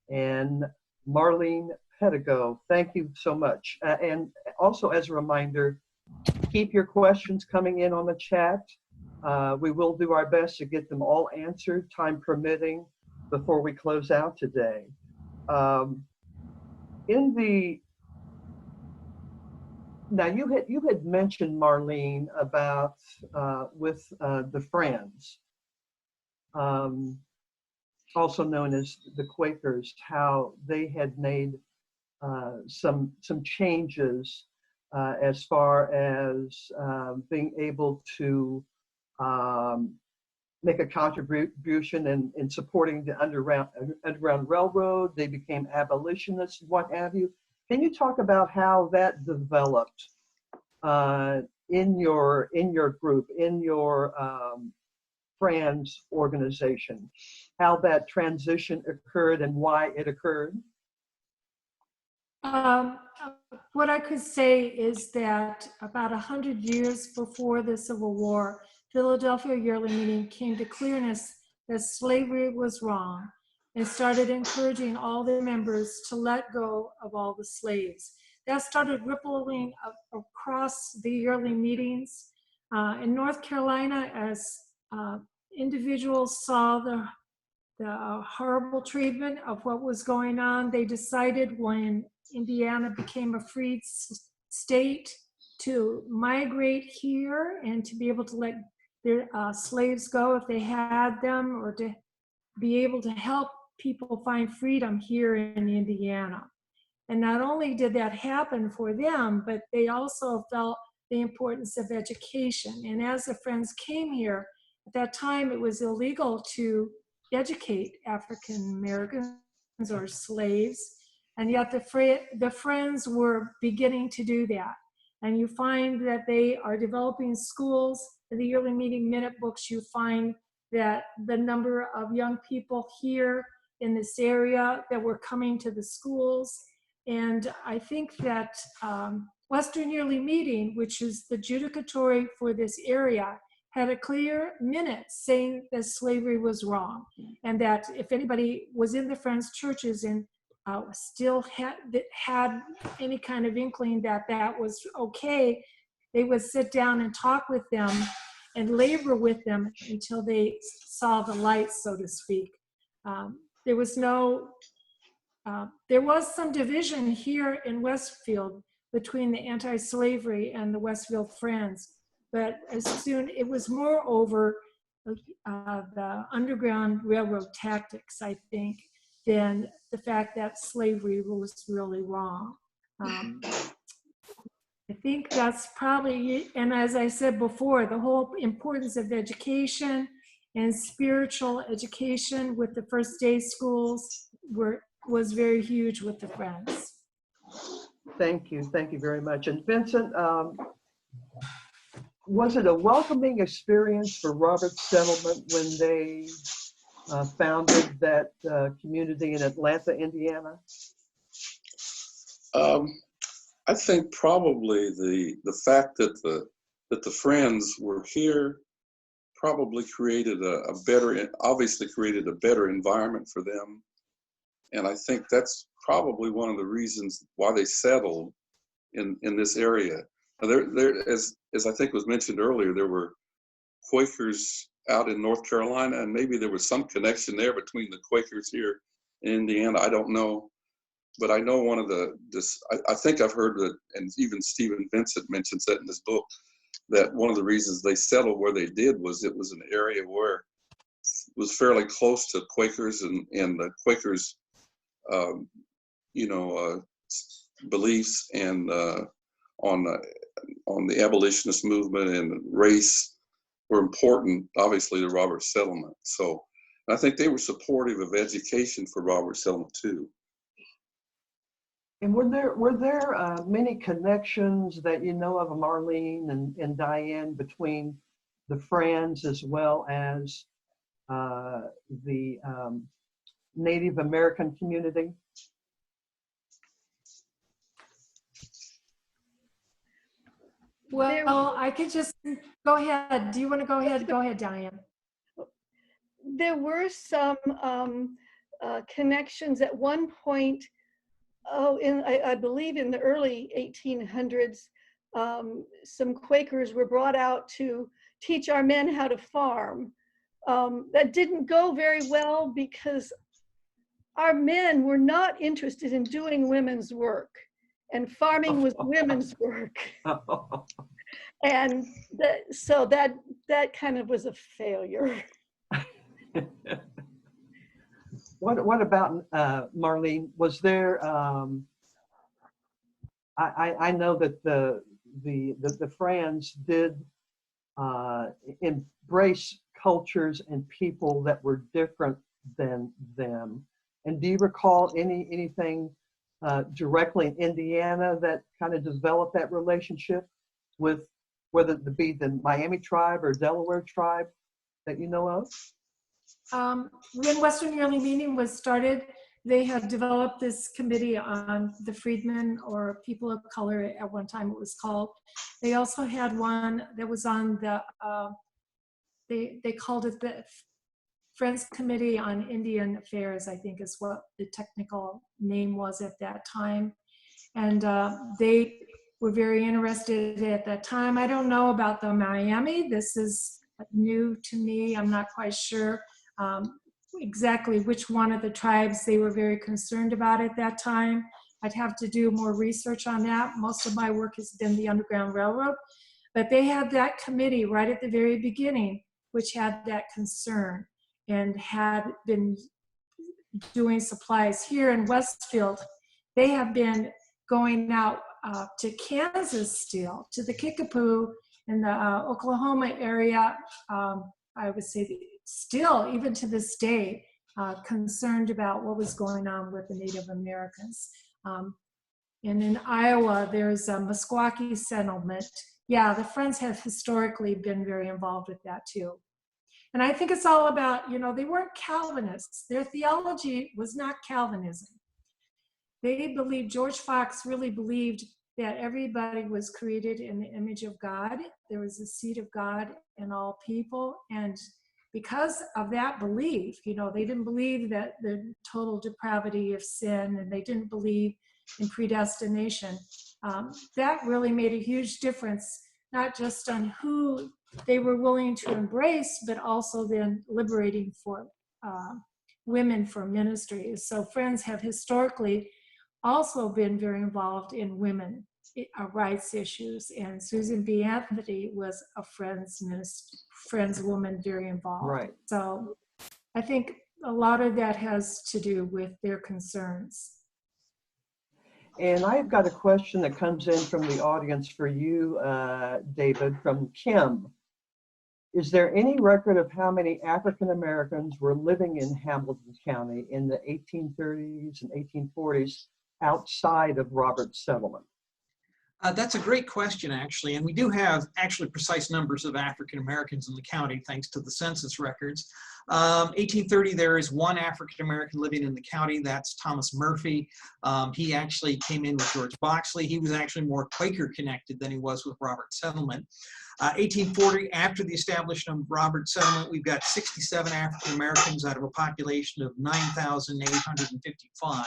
[SPEAKER 1] and Marlene Pedigo. Thank you so much. And also as a reminder, keep your questions coming in on the chat. We will do our best to get them all answered, time permitting, before we close out today. In the Now you had mentioned, Marlene, about with the Friends, um, also known as the Quakers, how they had made some changes as far as being able to um, make a contribution in supporting the Underground Railroad. They became abolitionists, what have you. Can you talk about how that developed in your group, in your Friends organization, how that transition occurred and why it occurred?
[SPEAKER 6] Um, what I could say is that about 100 years before the Civil War, Philadelphia Yearly Meeting came to clearness that slavery was wrong and started encouraging all their members to let go of all the slaves. That started rippling across the yearly meetings. In North Carolina, as individuals saw the horrible treatment of what was going on, they decided when Indiana became a freed state to migrate here and to be able to let their slaves go if they had them, or to be able to help people find freedom here in Indiana. And not only did that happen for them, but they also felt the importance of education. And as the Friends came here, at that time it was illegal to educate African Americans or slaves, and yet the Friends were beginning to do that. And you find that they are developing schools. In the yearly meeting minute books, you find that the number of young people here in this area that were coming to the schools. And I think that Western Yearly Meeting, which is the judicatory for this area, had a clear minute saying that slavery was wrong, and that if anybody was in the Friends churches and still had any kind of inkling that that was okay, they would sit down and talk with them and labor with them until they saw the light, so to speak. There was some division here in Westfield between the anti-slavery and the Westfield Friends, but as soon, it was more over the Underground Railroad tactics, I think, than the fact that slavery was really wrong. I think that's probably, and as I said before, the whole importance of education and spiritual education with the first day schools was very huge with the Friends.
[SPEAKER 1] Thank you very much. And Vincent, was it a welcoming experience for Robert Settlement when they founded that community in Atlanta, Indiana?
[SPEAKER 5] I think probably the fact that the Friends were here probably created obviously created a better environment for them. And I think that's probably one of the reasons why they settled in this area. Now there, as I think was mentioned earlier, there were Quakers out in North Carolina, and maybe there was some connection there between the Quakers here in Indiana. I don't know. But I know one of I think I've heard that, and even Stephen Vincent mentions that in his book, that one of the reasons they settled where they did was it was an area where it was fairly close to Quakers, and the Quakers, beliefs and on the abolitionist movement and race were important, obviously, to Robert Settlement. So I think they were supportive of education for Robert Settlement too.
[SPEAKER 1] And were there many connections that you know of, Marlene and Diane, between the Friends as well as the Native American community?
[SPEAKER 6] Well, I could just go ahead. Do you want to go ahead? Go ahead, Diane.
[SPEAKER 3] There were some connections at one point. I believe in the early 1800s, some Quakers were brought out to teach our men how to farm. That didn't go very well because our men were not interested in doing women's work. and farming was women's work. And so that kind of was a failure.
[SPEAKER 1] What about Marlene? Was there? I know that the Friends did embrace cultures and people that were different than them. And do you recall anything directly in Indiana that kind of developed that relationship with, whether it be the Miami tribe or Delaware tribe that you know of?
[SPEAKER 6] When Western Yearly Meeting was started, they had developed this committee on the freedmen, or people of color at one time it was called. They also had one that was on the, they called it the Friends Committee on Indian Affairs, I think is what the technical name was at that time. And they were very interested at that time. I don't know about the Miami. This is new to me. I'm not quite sure exactly which one of the tribes they were very concerned about at that time. I'd have to do more research on that. Most of my work has been the Underground Railroad, but they had that committee right at the very beginning, which had that concern and had been doing supplies here in Westfield. They have been going out to Kansas still, to the Kickapoo in the Oklahoma area. I would say still, even to this day, concerned about what was going on with the Native Americans. And in Iowa, there's a Meskwaki settlement. Yeah, the Friends have historically been very involved with that too. And I think it's all about, you know, they weren't Calvinists. Their theology was not Calvinism. They believed, George Fox really believed that everybody was created in the image of God. There was a seed of God in all people. And because of that belief, you know, they didn't believe that the total depravity of sin, and they didn't believe in predestination. That really made a huge difference, not just on who they were willing to embrace, but also then liberating for women for ministry. So Friends have historically also been very involved in women rights issues, and Susan B. Anthony was a Friends woman, very involved.
[SPEAKER 1] Right.
[SPEAKER 6] So I think a lot of that has to do with their concerns.
[SPEAKER 1] And I've got a question that comes in from the audience for you, David, from Kim. Is there any record of how many African Americans were living in Hamilton County in the 1830s and 1840s outside of Robert's settlement?
[SPEAKER 2] That's a great question, actually, and we do have actually precise numbers of African Americans in the county thanks to the census records. 1830, there is one African American living in the county. That's Thomas Murphy. He actually came in with George Boxley. He was actually more Quaker connected than he was with Robert's settlement. 1840, after the establishment of Robert's settlement, we've got 67 African Americans out of a population of 9,855.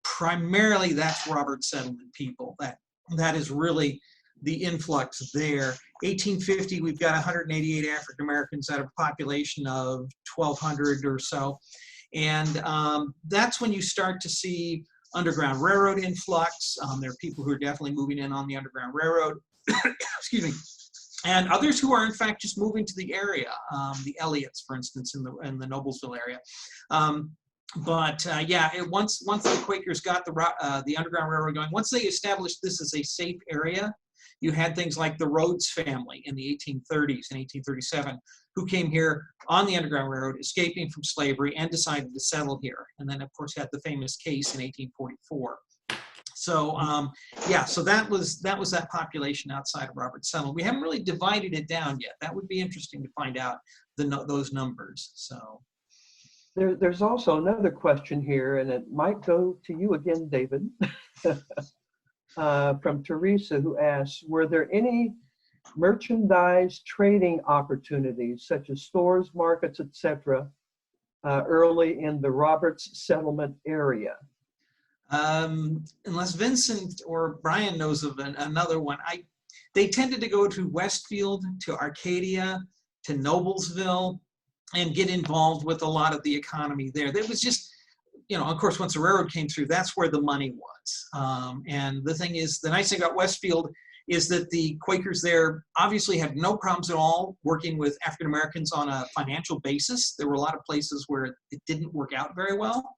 [SPEAKER 2] Primarily, that's Robert's settlement people. That is really the influx there. 1850, we've got 188 African Americans out of a population of 1,200 or so. And that's when you start to see Underground Railroad influx. There are people who are definitely moving in on the Underground Railroad. Excuse me. And others who are, in fact, just moving to the area. The Elliots, for instance, in the Noblesville area. Once the Quakers got the Underground Railroad going, once they established this as a safe area, you had things like the Rhodes family in the 1830s and 1837, who came here on the Underground Railroad, escaping from slavery, and decided to settle here. And then, of course, had the famous case in 1844. So so that was that population outside of Robert's settlement. We haven't really divided it down yet. That would be interesting to find out those numbers. So.
[SPEAKER 1] There's also another question here, and it might go to you again, David, from Teresa, who asks, were there any merchandise trading opportunities, such as stores, markets, etc., early in the Roberts settlement area?
[SPEAKER 2] Unless Vincent or Brian knows of another one, they tended to go to Westfield, to Arcadia, to Noblesville, and get involved with a lot of the economy there. There was just, you know, of course, once the railroad came through, that's where the money was. And the thing is, the nice thing about Westfield is that the Quakers there obviously had no problems at all working with African Americans on a financial basis. There were a lot of places where it didn't work out very well.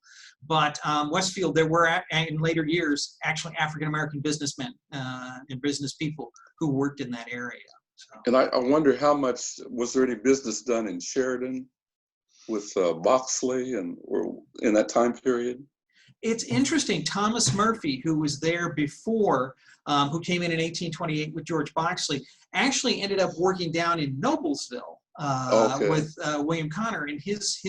[SPEAKER 2] But Westfield, there were, in later years, actually African American businessmen and business people who worked in that area. So.
[SPEAKER 5] And I wonder how much, was there any business done in Sheridan with Boxley and or in that time period?
[SPEAKER 2] It's interesting. Thomas Murphy, who was there before, who came in 1828 with George Boxley, actually ended up working down in Noblesville with William Connor and his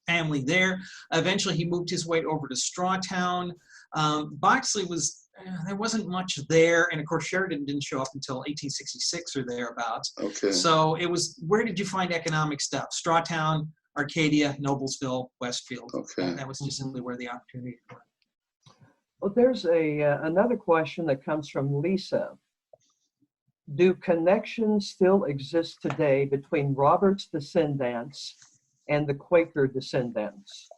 [SPEAKER 2] family there. Eventually, he moved his way over to Strawtown. Boxley was, there wasn't much there. And of course, Sheridan didn't show up until 1866 or thereabouts.
[SPEAKER 5] Okay.
[SPEAKER 2] So it was, where did you find economic stuff? Strawtown, Arcadia, Noblesville, Westfield.
[SPEAKER 5] Okay.
[SPEAKER 2] That was just simply where the opportunity was.
[SPEAKER 1] Well, there's another question that comes from Lisa. Do connections still exist today between Robert's descendants and the Quaker descendants?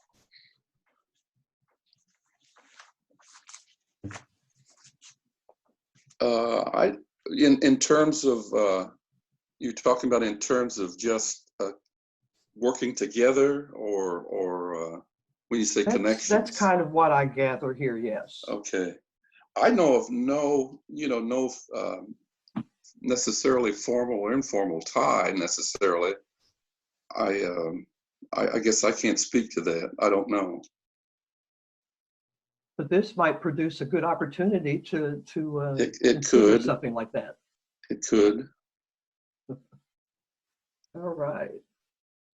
[SPEAKER 5] In terms of, you're talking about in terms of just working together, or when you say connections?
[SPEAKER 1] That's kind of what I gather here, yes.
[SPEAKER 5] Okay. I know of no, necessarily formal or informal tie necessarily. I guess I can't speak to that. I don't know.
[SPEAKER 1] But this might produce a good opportunity to
[SPEAKER 5] It
[SPEAKER 1] consider
[SPEAKER 5] could.
[SPEAKER 1] something like that.
[SPEAKER 5] It could.
[SPEAKER 1] All right.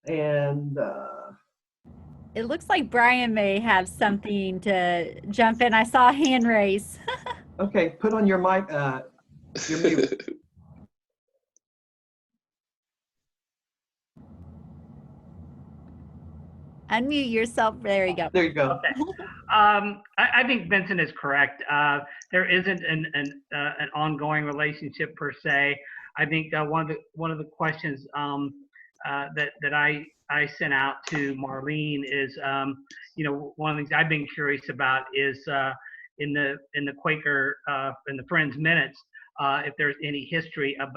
[SPEAKER 1] And
[SPEAKER 4] It looks like Brian may have something to jump in. I saw a hand raise.
[SPEAKER 1] okay, put on your mic, your mute.
[SPEAKER 4] Unmute yourself. There you go.
[SPEAKER 1] There you go.
[SPEAKER 7] Okay. I think Vincent is correct. There isn't an ongoing relationship per se. I think one of the questions that I sent out to Marlene is, one of the things I've been curious about is in the Quaker in the Friends minutes, if there's any history of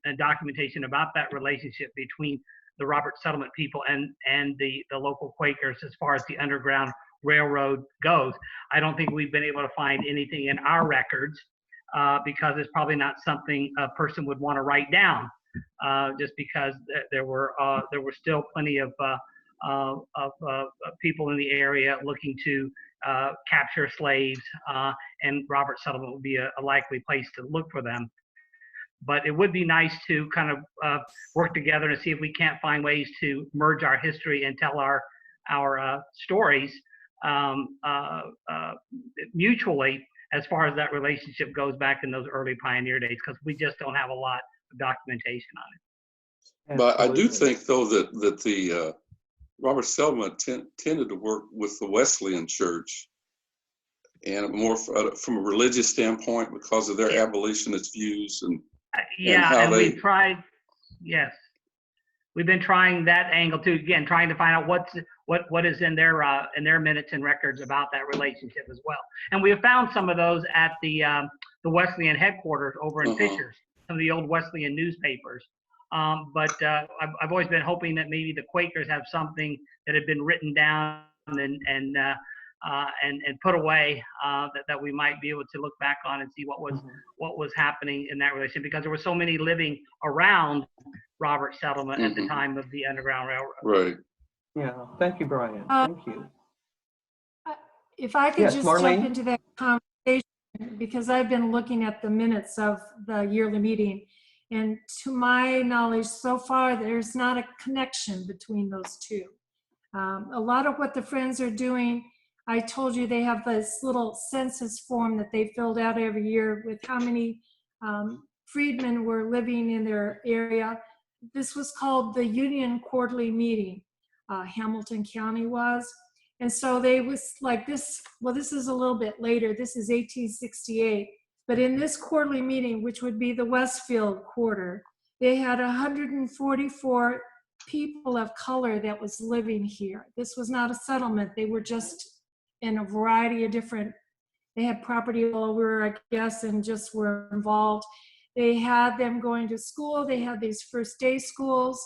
[SPEAKER 7] and documentation about that relationship between the Robert settlement people and the local Quakers as far as the Underground Railroad goes. I don't think we've been able to find anything in our records because it's probably not something a person would want to write down, just because there were still plenty of people in the area looking to capture slaves, and Robert settlement would be a likely place to look for them. But it would be nice to kind of work together and see if we can't find ways to merge our history and tell our stories mutually as far as that relationship goes back in those early pioneer days, because we just don't have a lot of documentation on it.
[SPEAKER 5] But I do think, though, that the Robert settlement tended to work with the Wesleyan Church, and more from a religious standpoint because of their abolitionist views and
[SPEAKER 7] we've tried. Yes, we've been trying that angle too. Again, trying to find out what is in their minutes and records about that relationship as well. And we have found some of those at the Wesleyan headquarters over in Fishers, some of the old Wesleyan newspapers. But I've always been hoping that maybe the Quakers have something that had been written down and put away that we might be able to look back on and see what was happening in that relationship, because there were so many living around Robert settlement at the time of the Underground Railroad.
[SPEAKER 5] Right.
[SPEAKER 1] Yeah. Thank you, Brian. Thank you.
[SPEAKER 6] If I could
[SPEAKER 1] Yes,
[SPEAKER 6] just
[SPEAKER 1] Marlene?
[SPEAKER 6] jump into that conversation, because I've been looking at the minutes of the yearly meeting, and to my knowledge, so far, there's not a connection between those two. A lot of what the Friends are doing, I told you they have this little census form that they filled out every year with how many freedmen were living in their area. This was called the Union Quarterly Meeting, Hamilton County was. And so they was like this, well, this is a little bit later, this is 1868. But in this quarterly meeting, which would be the Westfield quarter, they had 144 people of color that was living here. This was not a settlement. They were just in a variety of different, they had property all over, I guess, and just were involved. They had them going to school. They had these first day schools.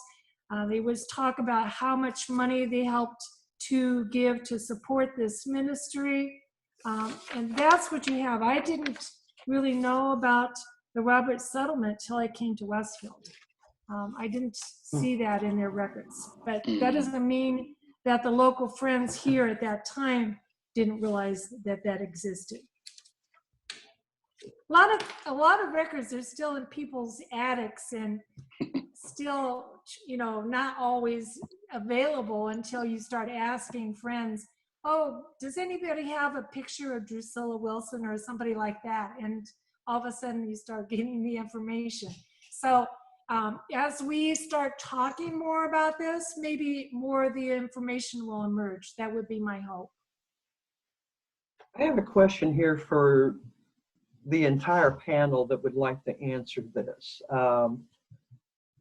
[SPEAKER 6] They always talk about how much money they helped to give to support this ministry. And that's what you have. I didn't really know about the Roberts settlement till I came to Westfield. I didn't see that in their records, but that doesn't mean that the local friends here at that time didn't realize that that existed. A lot of records are still in people's attics and still, you know, not always available until you start asking friends, oh, does anybody have a picture of Drusilla Wilson or somebody like that? And all of a sudden you start getting the information. So as we start talking more about this, maybe more of the information will emerge. That would be my hope.
[SPEAKER 1] I have a question here for the entire panel that would like to answer this.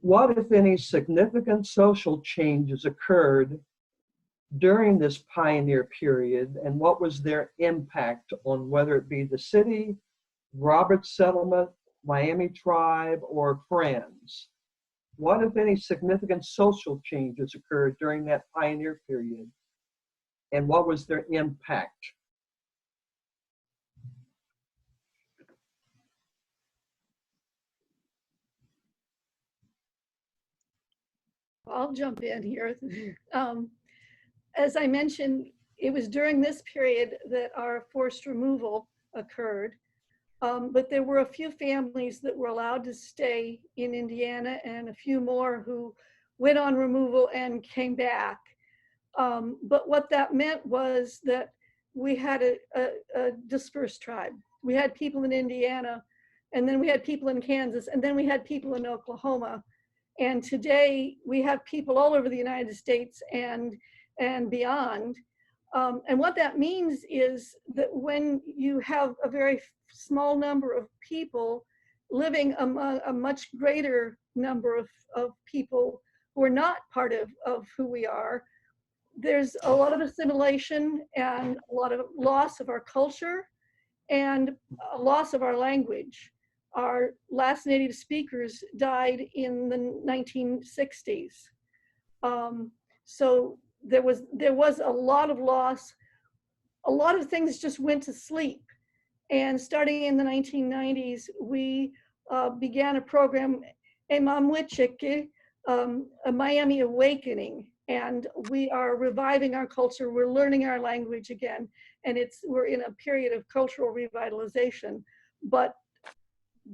[SPEAKER 1] What, if any, significant social changes occurred during this pioneer period, and what was their impact on whether it be the city, Roberts settlement, Miami tribe, or Friends? What, if any, significant social changes occurred during that pioneer period, and what was their impact?
[SPEAKER 3] I'll jump in here. As I mentioned, it was during this period that our forced removal occurred. But there were a few families that were allowed to stay in Indiana and a few more who went on removal and came back. But what that meant was that we had a dispersed tribe. We had people in Indiana, and then we had people in Kansas, and then we had people in Oklahoma. And today we have people all over the United States and beyond. And what that means is that when you have a very small number of people living among a much greater number of people who are not part of who we are, there's a lot of assimilation and a lot of loss of our culture and a loss of our language. Our last native speakers died in the 1960s. So there was a lot of loss. A lot of things just went to sleep. And starting in the 1990s, we began a program, a Miami Awakening. And we are reviving our culture. We're learning our language again. And we're in a period of cultural revitalization. But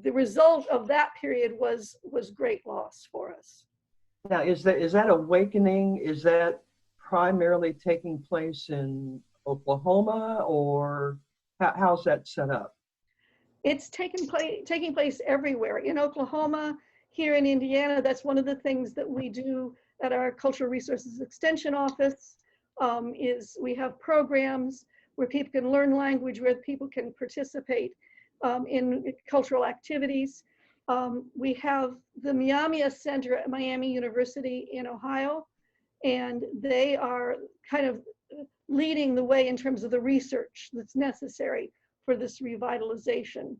[SPEAKER 3] the result of that period was great loss for us.
[SPEAKER 1] Now, is that awakening, is that primarily taking place in Oklahoma, or how's that set up?
[SPEAKER 3] It's taking place everywhere. In Oklahoma, here in Indiana, that's one of the things that we do at our Cultural Resources Extension Office, is we have programs where people can learn language, where people can participate in cultural activities. We have the Miami Center at Miami University in Ohio, and they are kind of leading the way in terms of the research that's necessary for this revitalization.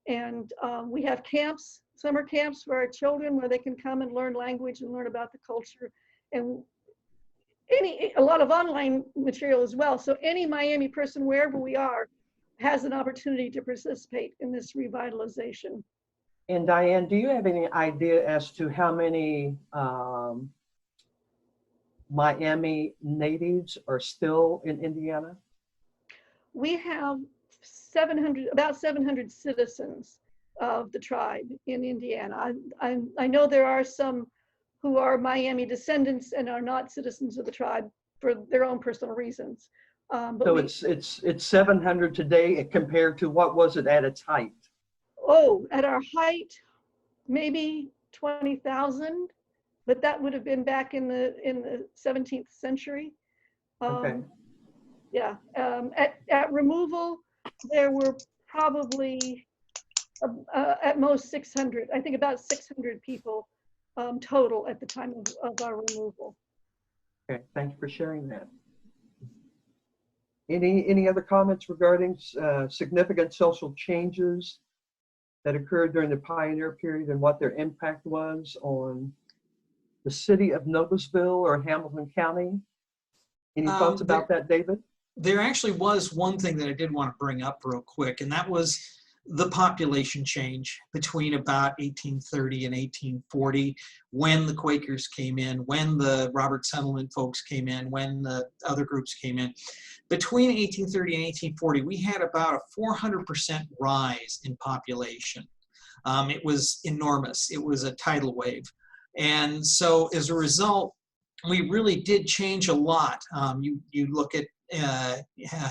[SPEAKER 3] And we have camps, summer camps for our children where they can come and learn language and learn about the culture, and a lot of online material as well. So any Miami person, wherever we are, has an opportunity to participate in this revitalization.
[SPEAKER 1] And Diane, do you have any idea as to how many Miami natives are still in Indiana?
[SPEAKER 3] We have about 700 citizens of the tribe in Indiana. I know there are some who are Miami descendants and are not citizens of the tribe for their own personal reasons. But
[SPEAKER 1] so it's 700 today compared to what was it at its height?
[SPEAKER 3] Oh, at our height, maybe 20,000, but that would have been back in the 17th century.
[SPEAKER 1] Okay.
[SPEAKER 3] Yeah, at removal, there were probably at most 600, I think about 600 people total at the time of our removal.
[SPEAKER 1] Okay, thank you for sharing that. Any other comments regarding significant social changes that occurred during the pioneer period and what their impact was on the city of Noblesville or Hamilton County? Any thoughts about that, David?
[SPEAKER 2] There actually was one thing that I did want to bring up real quick, and that was the population change between about 1830 and 1840, when the Quakers came in, when the Robert Settlement folks came in, when the other groups came in. Between 1830 and 1840, we had about a 400% rise in population. It was enormous. It was a tidal wave. And so as a result, we really did change a lot. You look at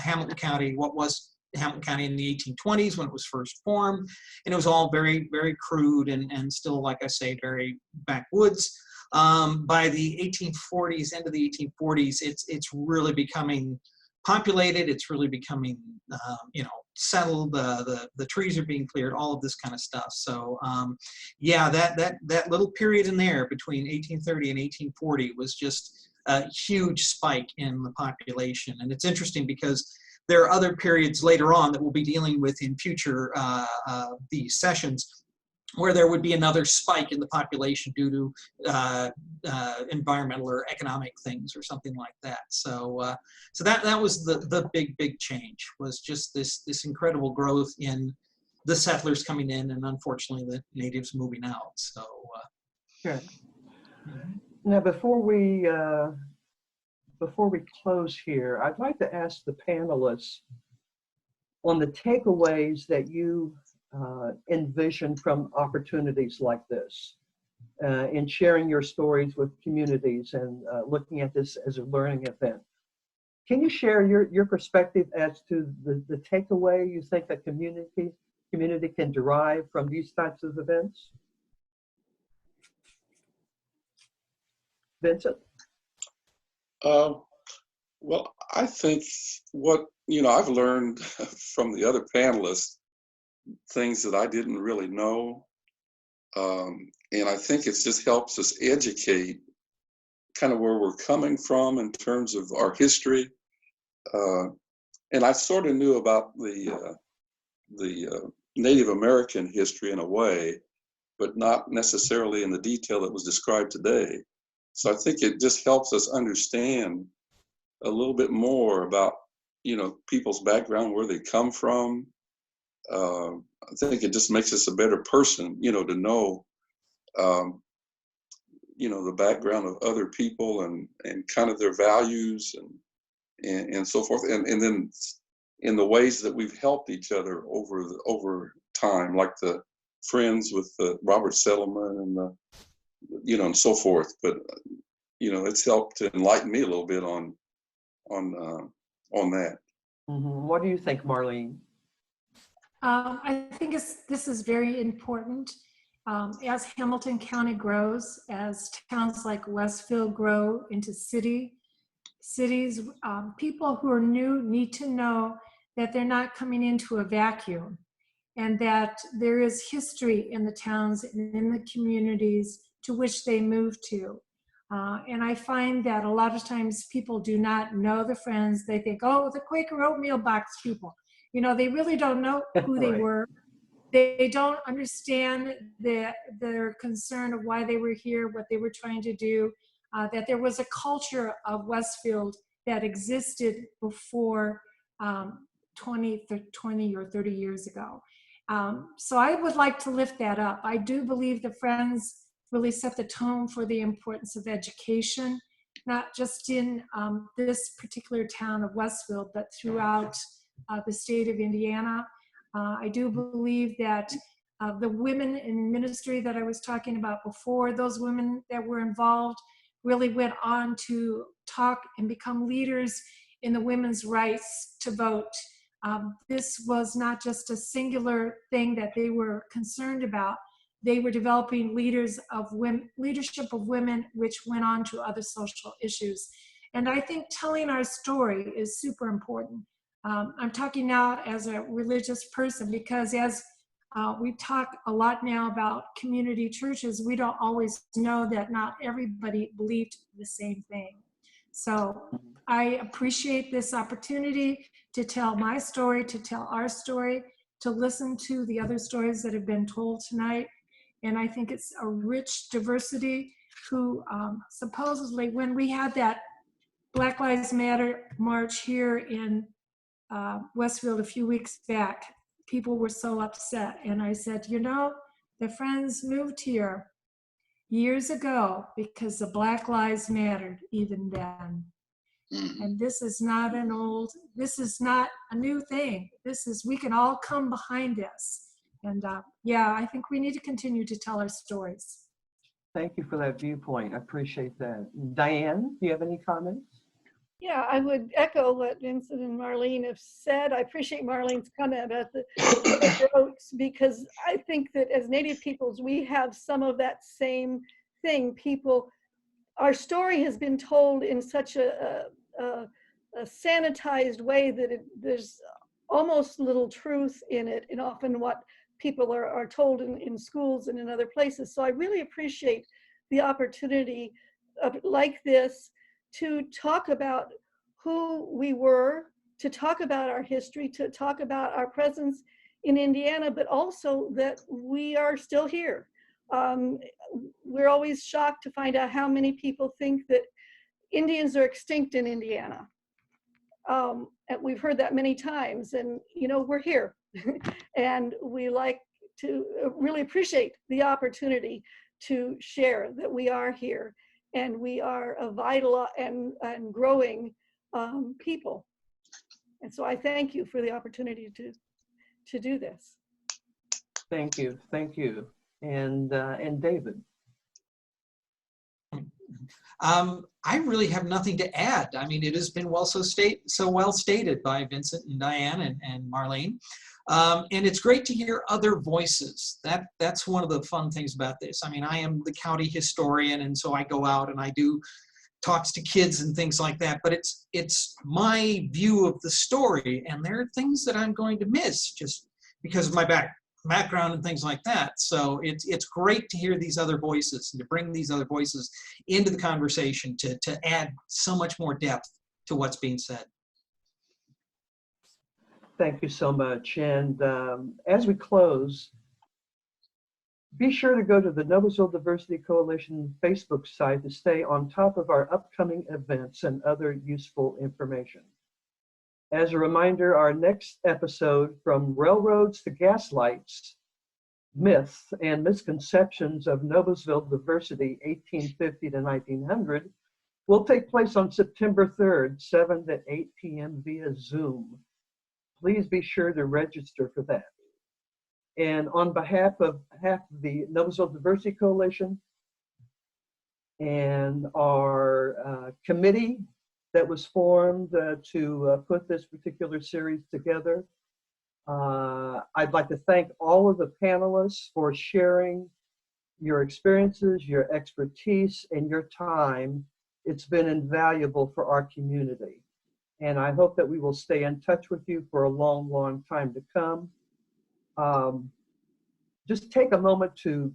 [SPEAKER 2] Hamilton County, what was Hamilton County in the 1820s when it was first formed, and it was all very, very crude and still, like I say, very backwoods. By the 1840s, end of the 1840s, it's really becoming populated. It's really becoming, settled. The trees are being cleared. All of this kind of stuff. So, yeah, that little period in there between 1830 and 1840 was just a huge spike in the population. And it's interesting because there are other periods later on that we'll be dealing with in future these sessions, where there would be another spike in the population due to environmental or economic things or something like that. So, so that was the big change, was just this incredible growth in the settlers coming in, and unfortunately the natives moving out. So,
[SPEAKER 1] Good. Now, before we close here, I'd like to ask the panelists on the takeaways that you envision from opportunities like this, in sharing your stories with communities and looking at this as a learning event. Can you share your perspective as to the takeaway you think that community can derive from these types of events? Vincent?
[SPEAKER 5] Well, I think what, I've learned from the other panelists, things that I didn't really know. And I think it just helps us educate kind of where we're coming from in terms of our history. And I sort of knew about the Native American history in a way, but not necessarily in the detail that was described today. So I think it just helps us understand a little bit more about, people's background, where they come from. I think it just makes us a better person, to know, the background of other people and kind of their values and so forth. And then in the ways that we've helped each other over time, like the friends with the Robert Settlement and and so forth. But, it's helped to enlighten me a little bit on that.
[SPEAKER 1] Mm-hmm. What do you think, Marlene?
[SPEAKER 6] I think this is very important. As Hamilton County grows, as towns like Westville grow into cities, people who are new need to know that they're not coming into a vacuum, and that there is history in the towns and in the communities to which they move to. And I find that a lot of times people do not know the Friends. They think, oh, the Quaker oatmeal box people. They really don't know who they
[SPEAKER 1] Right.
[SPEAKER 6] were. They don't understand their concern of why they were here, what they were trying to do, that there was a culture of Westfield that existed before 20 or 30 years ago. So I would like to lift that up. I do believe the Friends really set the tone for the importance of education, not just in this particular town of Westfield, but throughout the state of Indiana. I do believe that the women in ministry that I was talking about before, those women that were involved really went on to talk and become leaders in the women's rights to vote. This was not just a singular thing that they were concerned about. They were developing leadership of women, which went on to other social issues. And I think telling our story is super important. I'm talking now as a religious person, because as we talk a lot now about community churches, we don't always know that not everybody believed the same thing. So I appreciate this opportunity. to tell my story, to tell our story, to listen to the other stories that have been told tonight. And I think it's a rich diversity who supposedly, when we had that Black Lives Matter march here in Westfield a few weeks back, people were so upset. And I said, you know, the Friends moved here years ago because the Black Lives mattered even then. And this is not this is not a new thing. We can all come behind this. And yeah, I think we need to continue to tell our stories.
[SPEAKER 1] Thank you for that viewpoint. I appreciate that. Diane, do you have any comments?
[SPEAKER 3] Yeah, I would echo what Vincent and Marlene have said. I appreciate Marlene's comment about the throats, because I think that as Native peoples, we have some of that same thing. Our story has been told in such a sanitized way that there's almost little truth in it, and often what people are told in schools and in other places. So I really appreciate the opportunity like this to talk about who we were, to talk about our history, to talk about our presence in Indiana, but also that we are still here. We're always shocked to find out how many people think that Indians are extinct in Indiana. And we've heard that many times, and you know, we're here. And we like to really appreciate the opportunity to share that we are here, and we are a vital and growing people. And so I thank you for the opportunity to do this.
[SPEAKER 1] Thank you, thank you. And David.
[SPEAKER 2] I really have nothing to add. I mean, it has been so well stated by Vincent and Diane and Marlene. And it's great to hear other voices. That's one of the fun things about this. I mean, I am the county historian, and so I go out and I do talks to kids and things like that, but it's my view of the story, and there are things that I'm going to miss just because of my background and things like that. So it's great to hear these other voices and to bring these other voices into the conversation to add so much more depth to what's being said.
[SPEAKER 1] Thank you so much. And as we close, be sure to go to the Noblesville Diversity Coalition Facebook site to stay on top of our upcoming events and other useful information. As a reminder, our next episode, From Railroads to Gaslights, Myths and Misconceptions of Noblesville Diversity 1850 to 1900, will take place on September 3rd, 7 to 8 p.m. via Zoom. Please be sure to register for that. And on behalf of the Noblesville Diversity Coalition and our committee that was formed to put this particular series together, I'd like to thank all of the panelists for sharing your experiences, your expertise, and your time. It's been invaluable for our community. And I hope that we will stay in touch with you for a long, long time to come. Just take a moment to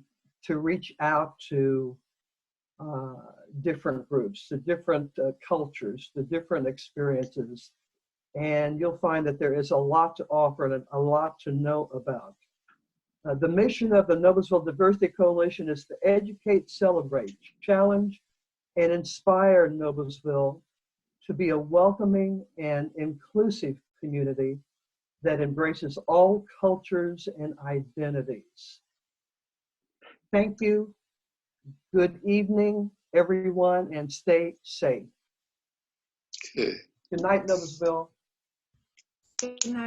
[SPEAKER 1] reach out to different groups, to different cultures, to different experiences, and you'll find that there is a lot to offer and a lot to know about. The mission of the Noblesville Diversity Coalition is to educate, celebrate, challenge, and inspire Noblesville to be a welcoming and inclusive community that embraces all cultures and identities. Thank you. Good evening, everyone, and stay safe.
[SPEAKER 5] Okay.
[SPEAKER 1] Good night, Noblesville.
[SPEAKER 6] Good night.